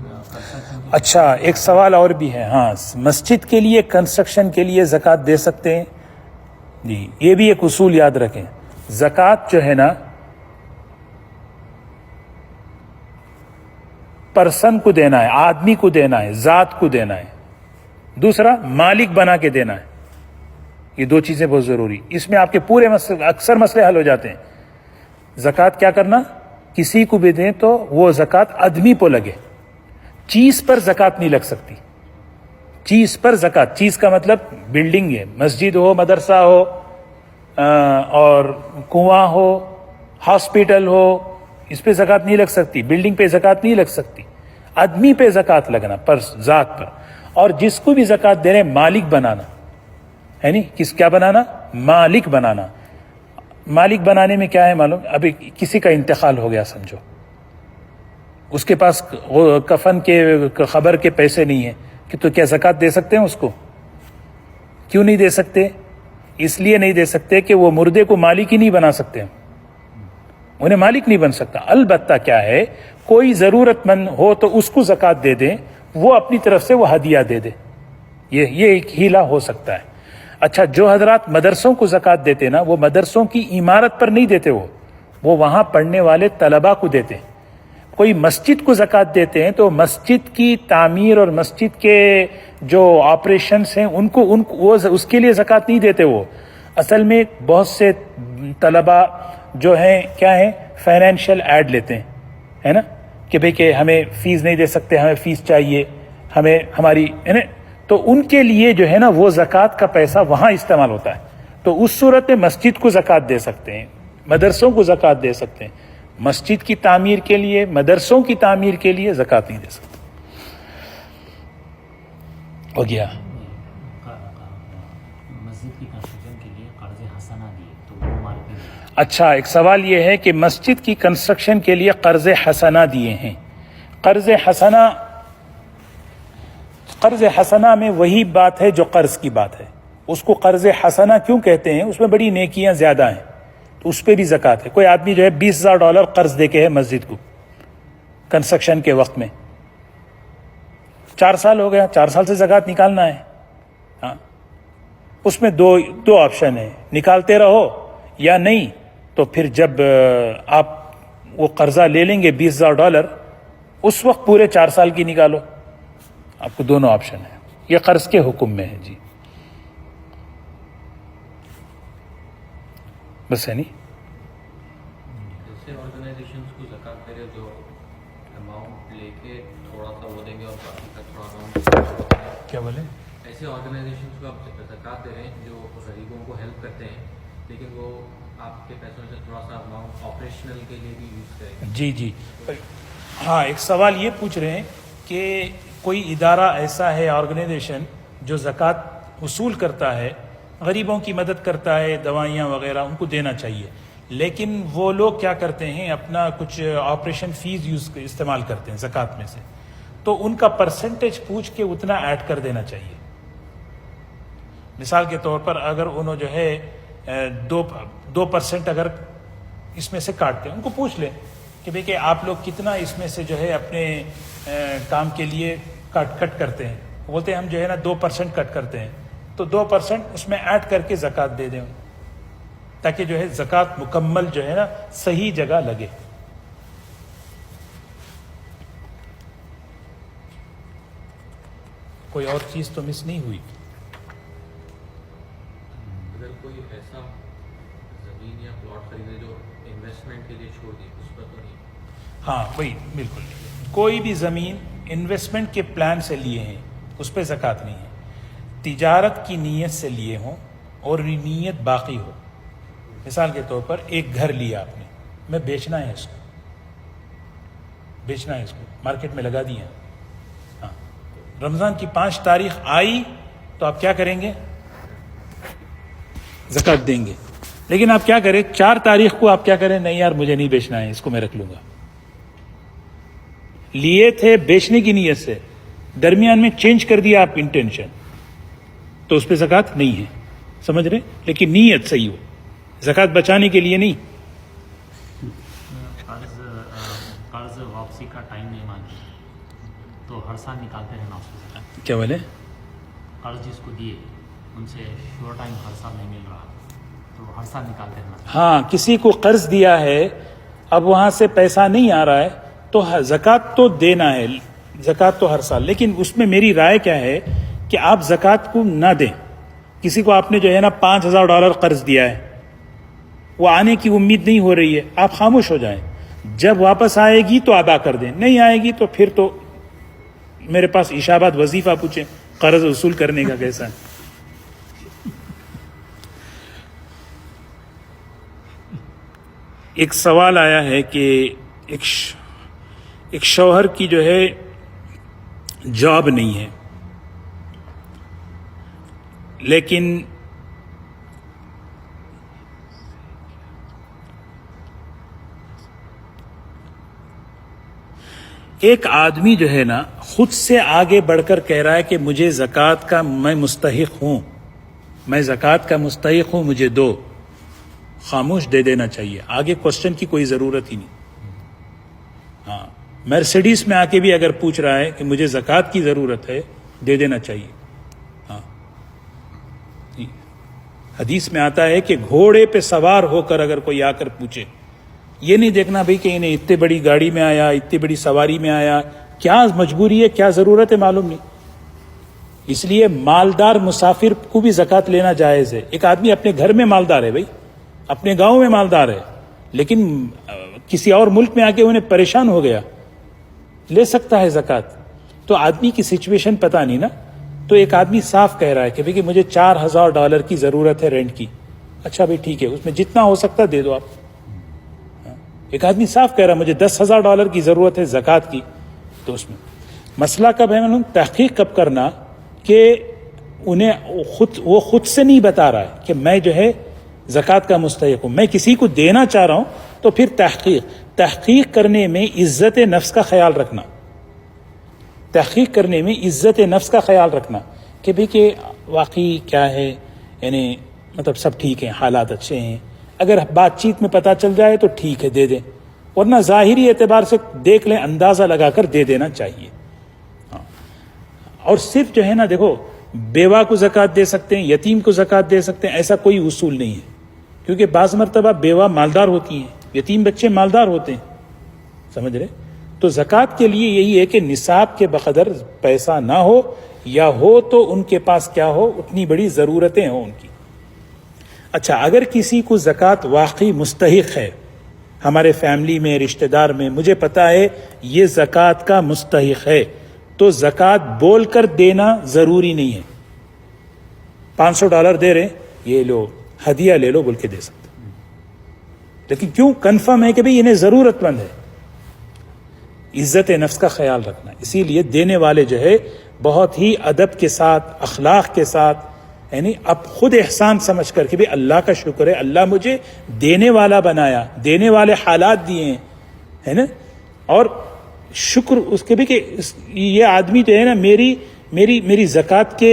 اچھا, ایک سوال اور بھی ہے. ہاں, مسجد کے لیے کنسٹرکشن کے لیے زکوٰۃ دے سکتے ہیں جی. یہ بھی ایک اصول یاد رکھیں, زکوٰۃ جو ہے نا پرسن کو دینا ہے, آدمی کو دینا ہے, ذات کو دینا ہے. دوسرا مالک بنا کے دینا ہے. یہ دو چیزیں بہت ضروری. اس میں آپ کے پورے اکثر مسئلے حل ہو جاتے ہیں. زکوٰۃ کیا کرنا, کسی کو بھی دیں تو وہ زکوٰۃ آدمی پہ لگے, چیز پر زکوٰۃ نہیں لگ سکتی. چیز پر زکوٰۃ, چیز کا مطلب بلڈنگ ہے, مسجد ہو, مدرسہ ہو, اور کنواں ہو, ہاسپٹل ہو, اس پہ زکوٰۃ نہیں لگ سکتی. بلڈنگ پہ زکوٰۃ نہیں لگ سکتی. آدمی پہ زکوٰۃ لگنا, پر ذات پر. اور جس کو بھی زکوٰۃ دے رہے ہیں مالک بنانا ہے, نہیں کیا بنانا, مالک بنانا. مالک بنانے میں کیا ہے معلوم, ابھی کسی کا انتقال ہو گیا سمجھو, اس کے پاس کفن کے خبر کے پیسے نہیں ہیں, کہ تو کیا زکوٰۃ دے سکتے ہیں اس کو؟ کیوں نہیں دے سکتے؟ اس لیے نہیں دے سکتے کہ وہ مردے کو مالک ہی نہیں بنا سکتے, انہیں مالک نہیں بن سکتا. البتہ کیا ہے, کوئی ضرورت مند ہو تو اس کو زکوٰۃ دے دیں, وہ اپنی طرف سے وہ ہدیہ دے دے, یہ ایک ہیلا ہو سکتا ہے. اچھا, جو حضرات مدرسوں کو زکوٰۃ دیتے نا, وہ مدرسوں کی عمارت پر نہیں دیتے, وہ وہاں پڑھنے والے طلباء کو دیتے. کوئی مسجد کو زکوٰۃ دیتے ہیں تو مسجد کی تعمیر اور مسجد کے جو آپریشنس ہیں ان کو اس کے لیے زکوٰۃ نہیں دیتے. وہ اصل میں بہت سے طلباء جو ہیں کیا ہیں, فائنینشیل ایڈ لیتے ہیں, ہے نا, کہ بھئی کہ ہمیں فیس نہیں دے سکتے, ہمیں فیس چاہیے, ہمیں ہماری, ہے نا, تو ان کے لیے جو ہے نا وہ زکوٰۃ کا پیسہ وہاں استعمال ہوتا ہے. تو اس صورت میں مسجد کو زکوٰۃ دے سکتے ہیں, مدرسوں کو زکوٰۃ دے سکتے ہیں. مسجد کی تعمیر کے لیے, مدرسوں کی تعمیر کے لیے زکوٰۃ نہیں دے سکتے. ہو گیا. مسجد کی کنسٹرکشن کے لیے قرض حسنہ دیے تو وہ مارکیٹ. اچھا, ایک سوال یہ ہے کہ مسجد کی کنسٹرکشن کے لیے قرض حسنہ دیے ہیں. قرض حسنہ میں وہی بات ہے جو قرض کی بات ہے. اس کو قرض حسنہ کیوں کہتے ہیں؟ اس میں بڑی نیکیاں زیادہ ہیں, تو اس پہ بھی زکوٰۃ ہے. کوئی آدمی جو ہے $20,000 قرض دے کے ہے مسجد کو کنسٹرکشن کے وقت میں, 4 سال ہو گیا, 4 سال سے زکوٰۃ نکالنا ہے. ہاں, اس میں دو آپشن ہیں, نکالتے رہو یا نہیں. تو پھر جب آپ وہ قرضہ لے لیں گے $20,000, اس وقت پورے 4 سال کی نکالو. آپ کو دونوں آپشن ہیں. یہ قرض کے حکم میں ہے جی. بس ہے نہیں. جیسے آرگنائزیشنس کو زکوٰۃ کرے جو اماؤنٹ لے کے تھوڑا سا وہ دیں گے اور باقی کا تھوڑا اماؤنٹ. کیا بولے؟ ایسے آرگنائزیشنس کو آپ زکوٰۃ دے رہے ہیں جو غریبوں کو ہیلپ کرتے ہیں, لیکن وہ آپ کے پیسوں سے تھوڑا سا اماؤنٹ آپریشنل کے لیے بھی یوز کریں گے. جی جی. ہاں, ایک سوال یہ پوچھ رہے ہیں کہ کوئی ادارہ ایسا ہے, آرگنائزیشن جو زکوٰۃ وصول کرتا ہے غریبوں کی مدد کرتا ہے، دوائیاں وغیرہ ان کو دینا چاہیے، لیکن وہ لوگ کیا کرتے ہیں اپنا کچھ آپریشن فیس استعمال کرتے ہیں زکوٰۃ میں سے، تو ان کا پرسنٹیج پوچھ کے اتنا ایڈ کر دینا چاہیے. مثال کے طور پر اگر انہوں جو ہے 2% اگر اس میں سے کاٹتے ہیں، ان کو پوچھ لیں کہ بھئی کہ آپ لوگ کتنا اس میں سے جو ہے اپنے کام کے لیے کٹ کرتے ہیں. بولتے ہیں ہم جو ہے نا 2% کٹ کرتے ہیں، تو 2% اس میں ایڈ کر کے زکوٰۃ دے دیں تاکہ جو ہے زکوٰۃ مکمل جو ہے نا صحیح جگہ لگے. کوئی اور چیز تو مس نہیں ہوئی؟ اگر کوئی ایسا زمین یا پلاٹ خریدے جو انویسٹمنٹ کے لیے چھوڑ دی، اس پر تو نہیں؟ ہاں وہی بالکل. کوئی بھی زمین انویسٹمنٹ کے پلان سے لیے ہیں اس پہ زکوٰۃ نہیں ہے. تجارت کی نیت سے لیے ہوں اور نیت باقی ہو. مثال کے طور پر ایک گھر لیا آپ نے، میں بیچنا ہے اس کو، مارکیٹ میں لگا دیا. ہاں، رمضان کی 5 تاریخ آئی تو آپ کیا کریں گے؟ زکوٰۃ دیں گے. لیکن آپ کیا کریں 4 تاریخ کو آپ کیا کریں؟ نہیں یار مجھے نہیں بیچنا ہے، اس کو میں رکھ لوں گا. لیے تھے بیچنے کی نیت سے، درمیان میں چینج کر دیا آپ انٹینشن، تو اس پہ زکوٰۃ نہیں ہے. سمجھ رہے؟ لیکن نیت صحیح ہو، زکوٰۃ بچانے کے لیے نہیں. قرض واپسی کا ٹائم نہیں مانگی تو ہر سال نکالتے رہنا اس کو زکوٰۃ. کیا بولے؟ قرض جس کو دیے ان سے شور ٹائم ہر سال نہیں مل رہا تو ہر سال نکالتے رہنا. ہاں، کسی کو قرض دیا ہے، اب وہاں سے پیسہ نہیں آ رہا ہے تو زکوٰۃ تو دینا ہے، زکوٰۃ تو ہر سال. لیکن اس میں میری رائے کیا ہے کہ آپ زکوٰۃ کو نہ دیں. کسی کو آپ نے جو ہے نا $5,000 قرض دیا ہے، وہ آنے کی امید نہیں ہو رہی ہے، آپ خاموش ہو جائیں. جب واپس آئے گی تو ادا کر دیں، نہیں آئے گی تو پھر تو میرے پاس عشاء بعد وظیفہ پوچھیں قرض وصول کرنے کا کیسا ہے. ایک سوال آیا ہے کہ ایک شوہر کی جو ہے جاب نہیں ہے، لیکن ایک آدمی جو ہے نا خود سے آگے بڑھ کر کہہ رہا ہے کہ مجھے زکوٰۃ کا میں مستحق ہوں، میں زکوٰۃ کا مستحق ہوں، مجھے دو. خاموش دے دینا چاہیے، آگے کوشچن کی کوئی ضرورت ہی نہیں. ہاں، مرسیڈیز میں آ کے بھی اگر پوچھ رہا ہے کہ مجھے زکوٰۃ کی ضرورت ہے، دے دینا چاہیے. ہاں، حدیث میں آتا ہے کہ گھوڑے پہ سوار ہو کر اگر کوئی آ کر پوچھے، یہ نہیں دیکھنا بھئی کہ انہیں اتنی بڑی گاڑی میں آیا، اتنی بڑی سواری میں آیا، کیا مجبوری ہے، کیا ضرورت ہے، معلوم نہیں. اس لیے مالدار مسافر کو بھی زکوٰۃ لینا جائز ہے. ایک آدمی اپنے گھر میں مالدار ہے، بھائی اپنے گاؤں میں مالدار ہے، لیکن کسی اور ملک میں آ کے انہیں پریشان ہو گیا، لے سکتا ہے زکوٰۃ. تو آدمی کی سچویشن پتہ نہیں نا. تو ایک آدمی صاف کہہ رہا ہے کہ بھئی کہ مجھے $4,000 کی ضرورت ہے رینٹ کی. اچھا بھائی ٹھیک ہے، اس میں جتنا ہو سکتا دے دو آپ. ایک آدمی صاف کہہ رہا ہے مجھے $10,000 کی ضرورت ہے زکوٰۃ کی. تو اس میں مسئلہ کب ہے معلوم؟ تحقیق کب کرنا کہ وہ خود سے نہیں بتا رہا ہے کہ میں جو ہے زکوٰۃ کا مستحق ہوں، میں کسی کو دینا چاہ رہا ہوں. تو پھر تحقیق کرنے میں عزت نفس کا خیال رکھنا، تحقیق کرنے میں عزت نفس کا خیال رکھنا کہ بھئی کہ واقعی کیا ہے، یعنی مطلب سب ٹھیک ہیں، حالات اچھے ہیں. اگر بات چیت میں پتہ چل جائے تو ٹھیک ہے دے دیں، ورنہ ظاہری اعتبار سے دیکھ لیں، اندازہ لگا کر دے دینا چاہیے. اور صرف جو ہے نا دیکھو، بیوہ کو زکوٰۃ دے سکتے ہیں، یتیم کو زکوٰۃ دے سکتے ہیں، ایسا کوئی اصول نہیں ہے. کیونکہ بعض مرتبہ بیوہ مالدار ہوتی ہیں، یتیم بچے مالدار ہوتے ہیں. سمجھ رہے؟ تو زکوٰۃ کے لیے یہی ہے کہ نصاب کے بقدر پیسہ نہ ہو، یا ہو تو ان کے پاس کیا ہو، اتنی بڑی ضرورتیں ہوں ان کی. اچھا، اگر کسی کو زکوٰۃ واقعی مستحق ہے، ہمارے فیملی میں، رشتہ دار میں، مجھے پتا ہے یہ زکوٰۃ کا مستحق ہے، تو زکوٰۃ بول کر دینا ضروری نہیں ہے. $500 دے رہے، یہ لو ہدیہ لے لو بول کے دے سکتے. لیکن کیوں؟ کنفرم ہے کہ بھئی انہیں ضرورت مند ہے. عزت نفس کا خیال رکھنا. اسی لیے دینے والے جو ہے بہت ہی ادب کے ساتھ، اخلاق کے ساتھ، یعنی اب خود احسان سمجھ کر کہ بھی اللہ کا شکر ہے، اللہ مجھے دینے والا بنایا، دینے والے حالات دیے ہیں، ہے نا، اور شکر اس کے بھی کہ یہ آدمی جو ہے نا میری زکوٰۃ کے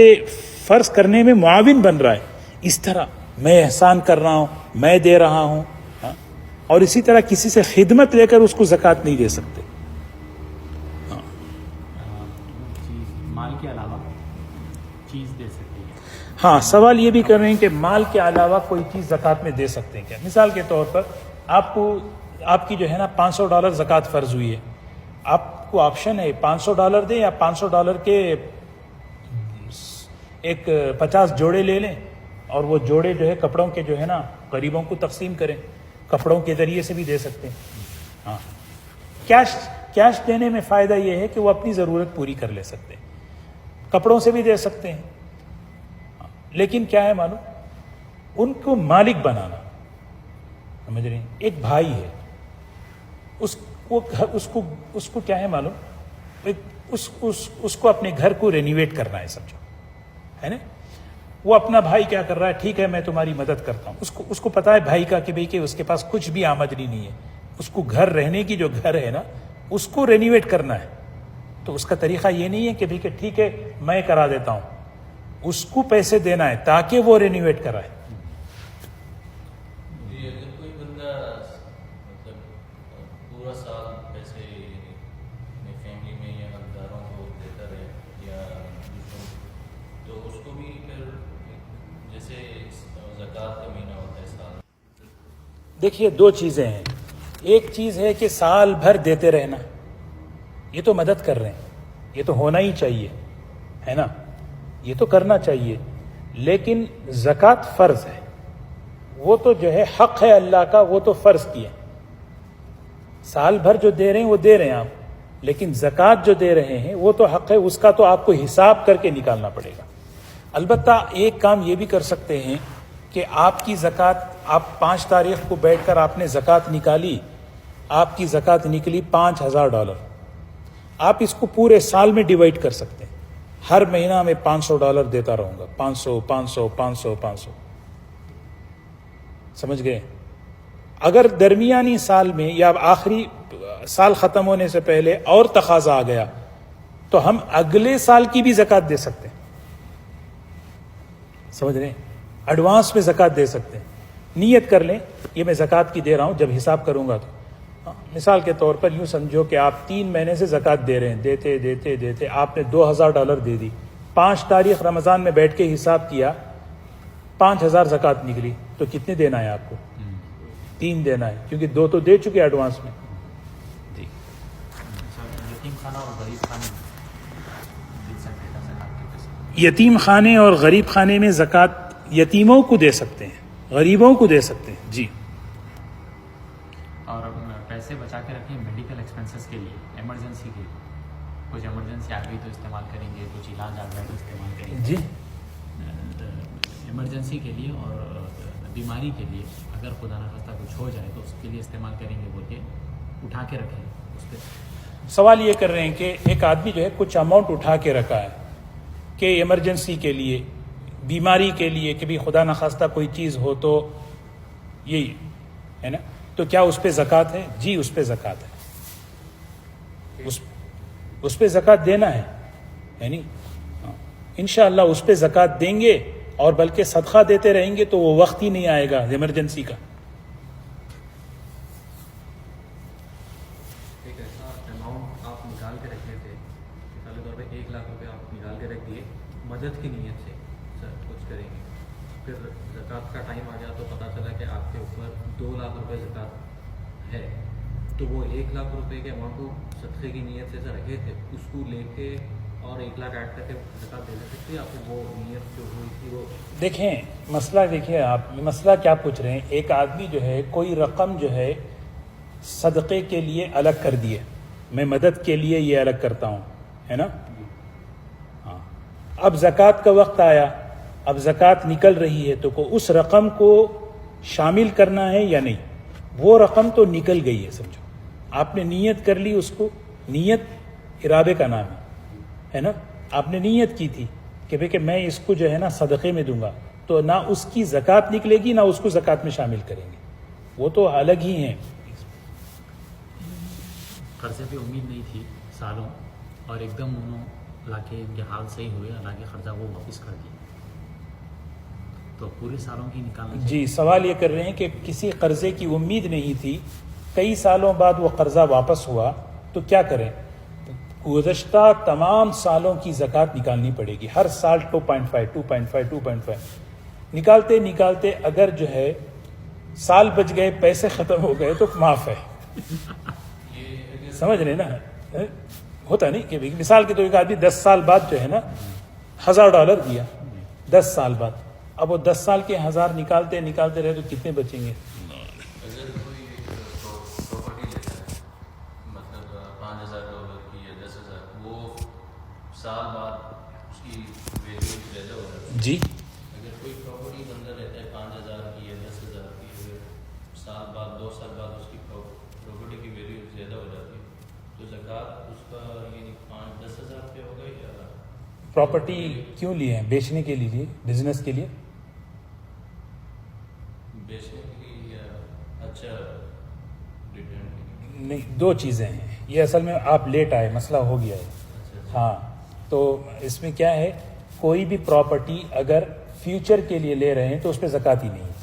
فرض کرنے میں معاون بن رہا ہے، اس طرح میں احسان کر رہا ہوں، میں دے رہا ہوں، ہاں؟ اور اسی طرح کسی سے خدمت لے کر اس کو زکوٰۃ نہیں دے سکتے. مال کے علاوہ چیز دے سکتی ہے. ہاں، سوال یہ بھی کر رہے ہیں کہ مال کے علاوہ کوئی چیز زکوٰۃ میں دے سکتے ہیں کیا؟ مثال کے طور پر آپ کی جو ہے نا $500 زکوٰۃ فرض ہوئی ہے، آپ کو آپشن ہے $500 دیں یا $500 کے ایک 50 جوڑے لے لیں اور وہ جوڑے جو ہے کپڑوں کے جو ہے نا غریبوں کو تقسیم کریں، کپڑوں کے ذریعے سے بھی دے سکتے ہیں. ہاں، کیش دینے میں فائدہ یہ ہے کہ وہ اپنی ضرورت پوری کر لے سکتے ہیں، کپڑوں سے بھی دے سکتے ہیں. لیکن کیا ہے معلوم، ان کو مالک بنانا، سمجھ رہے ہیں؟ ایک بھائی ہے، اس کو کیا ہے معلوم، اس کو اپنے گھر کو رینویٹ کرنا ہے، سمجھو، ہے نا. وہ اپنا بھائی کیا کر رہا ہے، ٹھیک ہے میں تمہاری مدد کرتا ہوں، اس کو پتا ہے بھائی کا کہ بھائی کہ اس کے پاس کچھ بھی آمدنی نہیں ہے، اس کو گھر رہنے کی جو گھر ہے نا اس کو رینویٹ کرنا ہے. تو اس کا طریقہ یہ نہیں ہے کہ بھائی کہ ٹھیک ہے میں کرا دیتا ہوں، اس کو پیسے دینا ہے تاکہ وہ رینویٹ کرائے. اگر کوئی بندہ مطلب پورا سال پیسے اپنی فیملی میں یا حقداروں کو دیتا رہے یا تو اس کو بھی پھر جیسے زکوٰۃ کا مہینہ ہوتا ہے سال. دیکھیے دو چیزیں ہیں، ایک چیز ہے کہ سال بھر دیتے رہنا، یہ تو مدد کر رہے ہیں، یہ تو ہونا ہی چاہیے، ہے نا، یہ تو کرنا چاہیے. لیکن زکوٰۃ فرض ہے، وہ تو جو ہے حق ہے اللہ کا، وہ تو فرض کیا. سال بھر جو دے رہے ہیں وہ دے رہے ہیں آپ، لیکن زکوٰۃ جو دے رہے ہیں وہ تو حق ہے، اس کا تو آپ کو حساب کر کے نکالنا پڑے گا. البتہ ایک کام یہ بھی کر سکتے ہیں کہ آپ کی زکوٰۃ، آپ 5 تاریخ کو بیٹھ کر آپ نے زکوٰۃ نکالی، آپ کی زکوٰۃ نکلی $5000، آپ اس کو پورے سال میں ڈیوائڈ کر سکتے ہیں. ہر مہینہ میں $500 دیتا رہوں گا، 500 500 500 500، سمجھ گئے. اگر درمیانی سال میں یا آخری سال ختم ہونے سے پہلے اور تقاضا آ گیا تو ہم اگلے سال کی بھی زکوٰۃ دے سکتے ہیں، سمجھ رہے ہیں، ایڈوانس میں زکوٰۃ دے سکتے ہیں. نیت کر لیں یہ میں زکوٰۃ کی دے رہا ہوں، جب حساب کروں گا تو مثال کے طور پر یوں سمجھو کہ آپ 3 مہینے سے زکوٰۃ دے رہے ہیں، دیتے دیتے دیتے آپ نے $2000 دے دی. 5 تاریخ رمضان میں بیٹھ کے حساب کیا، 5000 زکوٰۃ نکلی، تو کتنے دینا ہے آپ کو؟ 3 دینا ہے، کیونکہ 2 تو دے چکے ایڈوانس میں. جی، یتیم خانہ اور غریب خانے دے سکتے ہیں زکوٰۃ کے پیسے. یتیم خانے اور غریب خانے میں زکوٰۃ یتیموں کو دے سکتے ہیں، غریبوں کو دے سکتے ہیں. جی، اور پیسے بچا کے رکھیں میڈیکل ایکسپنسز کے لیے، ایمرجنسی کے لیے. کچھ ایمرجنسی آ گئی تو استعمال کریں گے، کچھ علاج آ گیا تو استعمال کریں گے. جی، ایمرجنسی کے لیے اور بیماری کے لیے، اگر خدا نخواستہ کچھ ہو جائے تو اس کے لیے استعمال کریں گے بول کے اٹھا کے رکھیں اس پہ. سوال یہ کر رہے ہیں کہ ایک آدمی جو ہے کچھ اماؤنٹ اٹھا کے رکھا ہے کہ ایمرجنسی کے لیے، بیماری کے لیے، کہ بھی خدا نخواستہ کوئی چیز ہو تو یہی ہے نا، تو کیا اس پہ زکوٰۃ ہے؟ جی، اس پہ زکوٰۃ ہے، اس پہ زکوٰۃ دینا ہے، یعنی انشاءاللہ اس پہ زکوٰۃ دیں گے، اور بلکہ صدقہ دیتے رہیں گے تو وہ وقت ہی نہیں آئے گا ایمرجنسی کا. ایک ایسا اماؤنٹ آپ نکال کے رکھے تھے، مثال کے طور پہ 1 لاکھ روپے آپ نکال کے رکھ دیے مدد کی نیت سے، سر کچھ کریں گے، پھر زکوٰۃ کا ٹائم آ گیا تو پتہ چلا کہ آپ کے اوپر 2 لاکھ روپے زکوٰۃ ہے، تو وہ 1 لاکھ روپے کے اماؤنٹ کو صدقے کی نیت سے رکھے تھے، اس کو لے کے اور 1 لاکھ ایڈ کر کے زکوٰۃ دے سکتے ہیں آپ کو؟ وہ نیت جو ہوئی تھی وہ دیکھیں مسئلہ، دیکھیے آپ مسئلہ کیا پوچھ رہے ہیں. ایک آدمی جو ہے کوئی رقم جو ہے صدقے کے لیے الگ کر دیے، میں مدد کے لیے یہ الگ کرتا ہوں، ہے نا. ہاں، اب زکوٰۃ کا وقت آیا، اب زکوٰۃ نکل رہی ہے، تو اس رقم کو شامل کرنا ہے یا نہیں؟ وہ رقم تو نکل گئی ہے، سمجھو آپ نے نیت کر لی، اس کو نیت ارادے کا نام ہے نا. آپ نے نیت کی تھی کہ بھئی کہ میں اس کو جو ہے نا صدقے میں دوں گا، تو نہ اس کی زکوٰۃ نکلے گی، نہ اس کو زکوٰۃ میں شامل کریں گے، وہ تو الگ ہی ہیں۔ قرضے پہ امید نہیں تھی سالوں، اور ایک دم انہوں لا کے ان کے حال صحیح ہوئے، اللہ کے قرضہ وہ واپس کر دیا، تو پورے سالوں کی نکالنا چاہیے۔ جی، سوال یہ کر رہے ہیں کہ کسی قرضے کی امید نہیں تھی، کئی سالوں بعد وہ قرضہ واپس ہوا تو کیا کریں؟ گزشتہ تمام سالوں کی زکوٰۃ نکالنی پڑے گی، ہر سال 2.5 نکالتے نکالتے اگر جو ہے سال بچ گئے، پیسے ختم ہو گئے تو معاف ہے۔ سمجھ رہے نا؟ ہوتا نہیں کہ مثال کے طور پر آدمی 10 سال بعد جو ہے نا $1000 دیا، 10 سال بعد، اب وہ 10 سال کے 1000 نکالتے نکالتے رہے تو کتنے بچیں گے؟ اگر کوئی پراپرٹی لیتا ہے، مطلب $5000 کی یا $10,000، وہ سال بعد اس کی ویلیو زیادہ ہو جاتی ہے۔ جی، اگر کوئی پراپرٹی بندہ لیتا ہے 5000 کی یا 10,000 کی، اگر سال بعد 2 سال بعد اس کی پراپرٹی کی ویلیو زیادہ ہو جاتی ہے، تو زکوٰۃ اس کا یعنی 5-10,000 پہ ہوگا یا پراپرٹی کیوں لیے ہیں؟ بیچنے کے لیے، بزنس کے لیے؟ بیچنے کے لیے یا اچھا ریٹرن کے لیے؟ نہیں، دو چیزیں ہیں یہ، اصل میں آپ لیٹ آئے، مسئلہ ہو گیا ہے۔ ہاں، تو اس میں کیا ہے، کوئی بھی پراپرٹی اگر فیوچر کے لیے لے رہے ہیں تو اس پہ زکوٰۃ ہی نہیں ہے،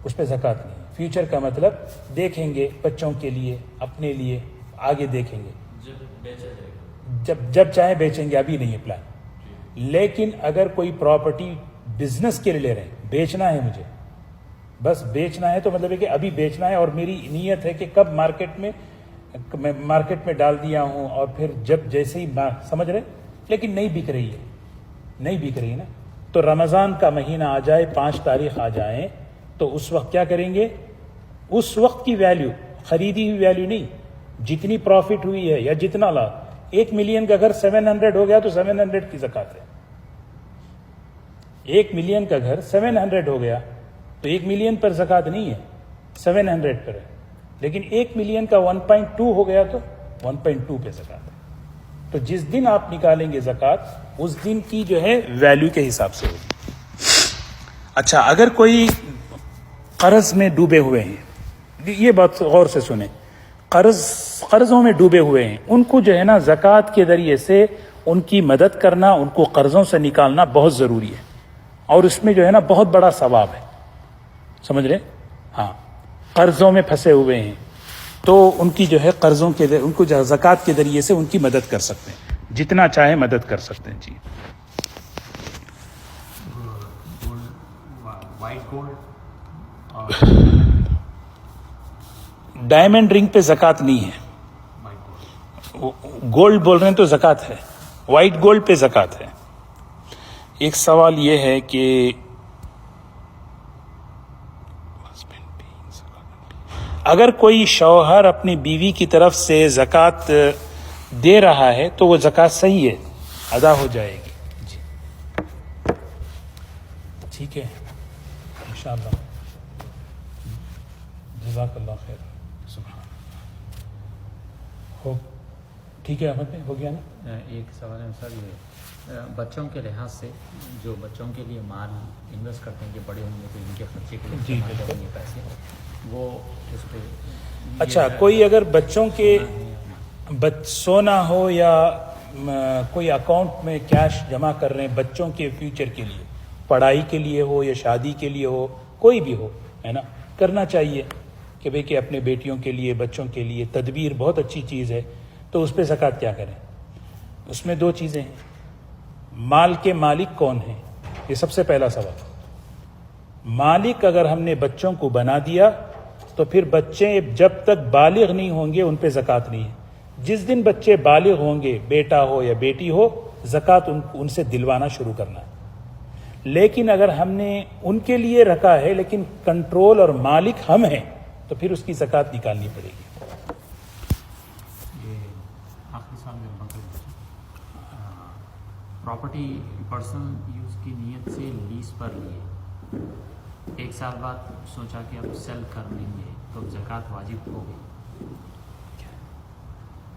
اس پہ زکوٰۃ نہیں ہے۔ فیوچر کا مطلب دیکھیں گے، بچوں کے لیے، اپنے لیے، آگے دیکھیں گے، جب بیچا جائے گا، جب چاہیں بیچیں گے، ابھی نہیں ہے پلان۔ لیکن اگر کوئی پراپرٹی بزنس کے لیے لے رہے ہیں، بیچنا ہے مجھے، بس بیچنا ہے، تو مطلب ہے کہ ابھی بیچنا ہے، اور میری نیت ہے کہ کب مارکیٹ میں ڈال دیا ہوں، اور پھر جب جیسے ہی سمجھ رہے، لیکن نہیں بک رہی ہے نا، تو رمضان کا مہینہ آ جائے، 5 تاریخ آ جائیں، تو اس وقت کیا کریں گے؟ اس وقت کی ویلیو، خریدی ہوئی ویلیو نہیں، جتنی پروفٹ ہوئی ہے یا جتنا لا، 1 ملین کا گھر 700 ہو گیا تو 700 کی زکوٰۃ ہے۔ 1 ملین کا گھر 700 ہو گیا تو 1 ملین پر زکوٰۃ نہیں ہے، 700 پر ہے، لیکن 1 ملین کا 1.2 ہو گیا تو 1.2 پہ زکوٰۃ ہے۔ تو جس دن آپ نکالیں گے زکوٰۃ، اس دن کی جو ہے ویلیو کے حساب سے ہوگی۔ اچھا، اگر کوئی قرض میں ڈوبے ہوئے ہیں، یہ بات غور سے سنیں، قرضوں میں ڈوبے ہوئے ہیں، ان کو جو ہے نا زکوٰۃ کے ذریعے سے ان کی مدد کرنا، ان کو قرضوں سے نکالنا بہت ضروری ہے، اور اس میں جو ہے نا بہت بڑا ثواب ہے، سمجھ رہے؟ ہاں، قرضوں میں پھنسے ہوئے ہیں تو ان کی جو ہے قرضوں کے ان کو زکوٰۃ کے ذریعے سے ان کی مدد کر سکتے ہیں، جتنا چاہے مدد کر سکتے ہیں۔ جی، وائٹ گولڈ اور ڈائمنڈ رنگ پہ زکوٰۃ نہیں ہے، وائٹ گولڈ، گولڈ بول رہے ہیں تو زکوٰۃ ہے، وائٹ گولڈ پہ زکوٰۃ ہے۔ ایک سوال یہ ہے کہ اگر کوئی شوہر اپنی بیوی کی طرف سے زکوٰۃ دے رہا ہے تو وہ زکوٰۃ صحیح ہے، ادا ہو جائے گی؟ جی، ٹھیک ہے، انشاءاللہ، جزاک اللہ خیر، سبحان ہو، ٹھیک ہے احمد بھائی، ہو گیا نا؟ ایک سوال ہے سر، یہ بچوں کے لحاظ سے جو بچوں کے لیے مال انویسٹ کرتے ہیں کہ بڑے ہوں گے تو ان کے خرچے کے لیے جی، استعمال کریں گے پیسے، وہ اس پہ اچھا، کوئی اگر بچوں کے سونا ہو یا کوئی اکاؤنٹ میں کیش جمع کر رہے ہیں بچوں کے فیوچر کے لیے، پڑھائی کے لیے ہو یا شادی کے لیے ہو، کوئی بھی ہو، ہے نا، کرنا چاہیے کہ بھئی کہ اپنے بیٹیوں کے لیے، بچوں کے لیے تدبیر بہت اچھی چیز ہے، تو اس پہ زکوٰۃ کیا کریں؟ اس میں 2 چیزیں ہیں، مال کے مالک کون ہیں، یہ سب سے پہلا سوال۔ مالک اگر ہم نے بچوں کو بنا دیا تو پھر بچے جب تک بالغ نہیں ہوں گے ان پہ زکوٰۃ نہیں ہے، جس دن بچے بالغ ہوں گے، بیٹا ہو یا بیٹی ہو، زکوٰۃ ان سے دلوانا شروع کرنا ہے۔ لیکن اگر ہم نے ان کے لیے رکھا ہے لیکن کنٹرول اور مالک ہم ہیں تو پھر اس کی زکوٰۃ نکالنی پڑے گی۔ یہ آخری سال میں پراپرٹی پرسنل یوز کی نیت سے لیز پر لیے، 1 سال بعد سوچا کہ اب سیل کر لیں گے تو زکوٰۃ واجب ہو گئی،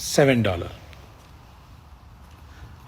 $7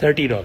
$30।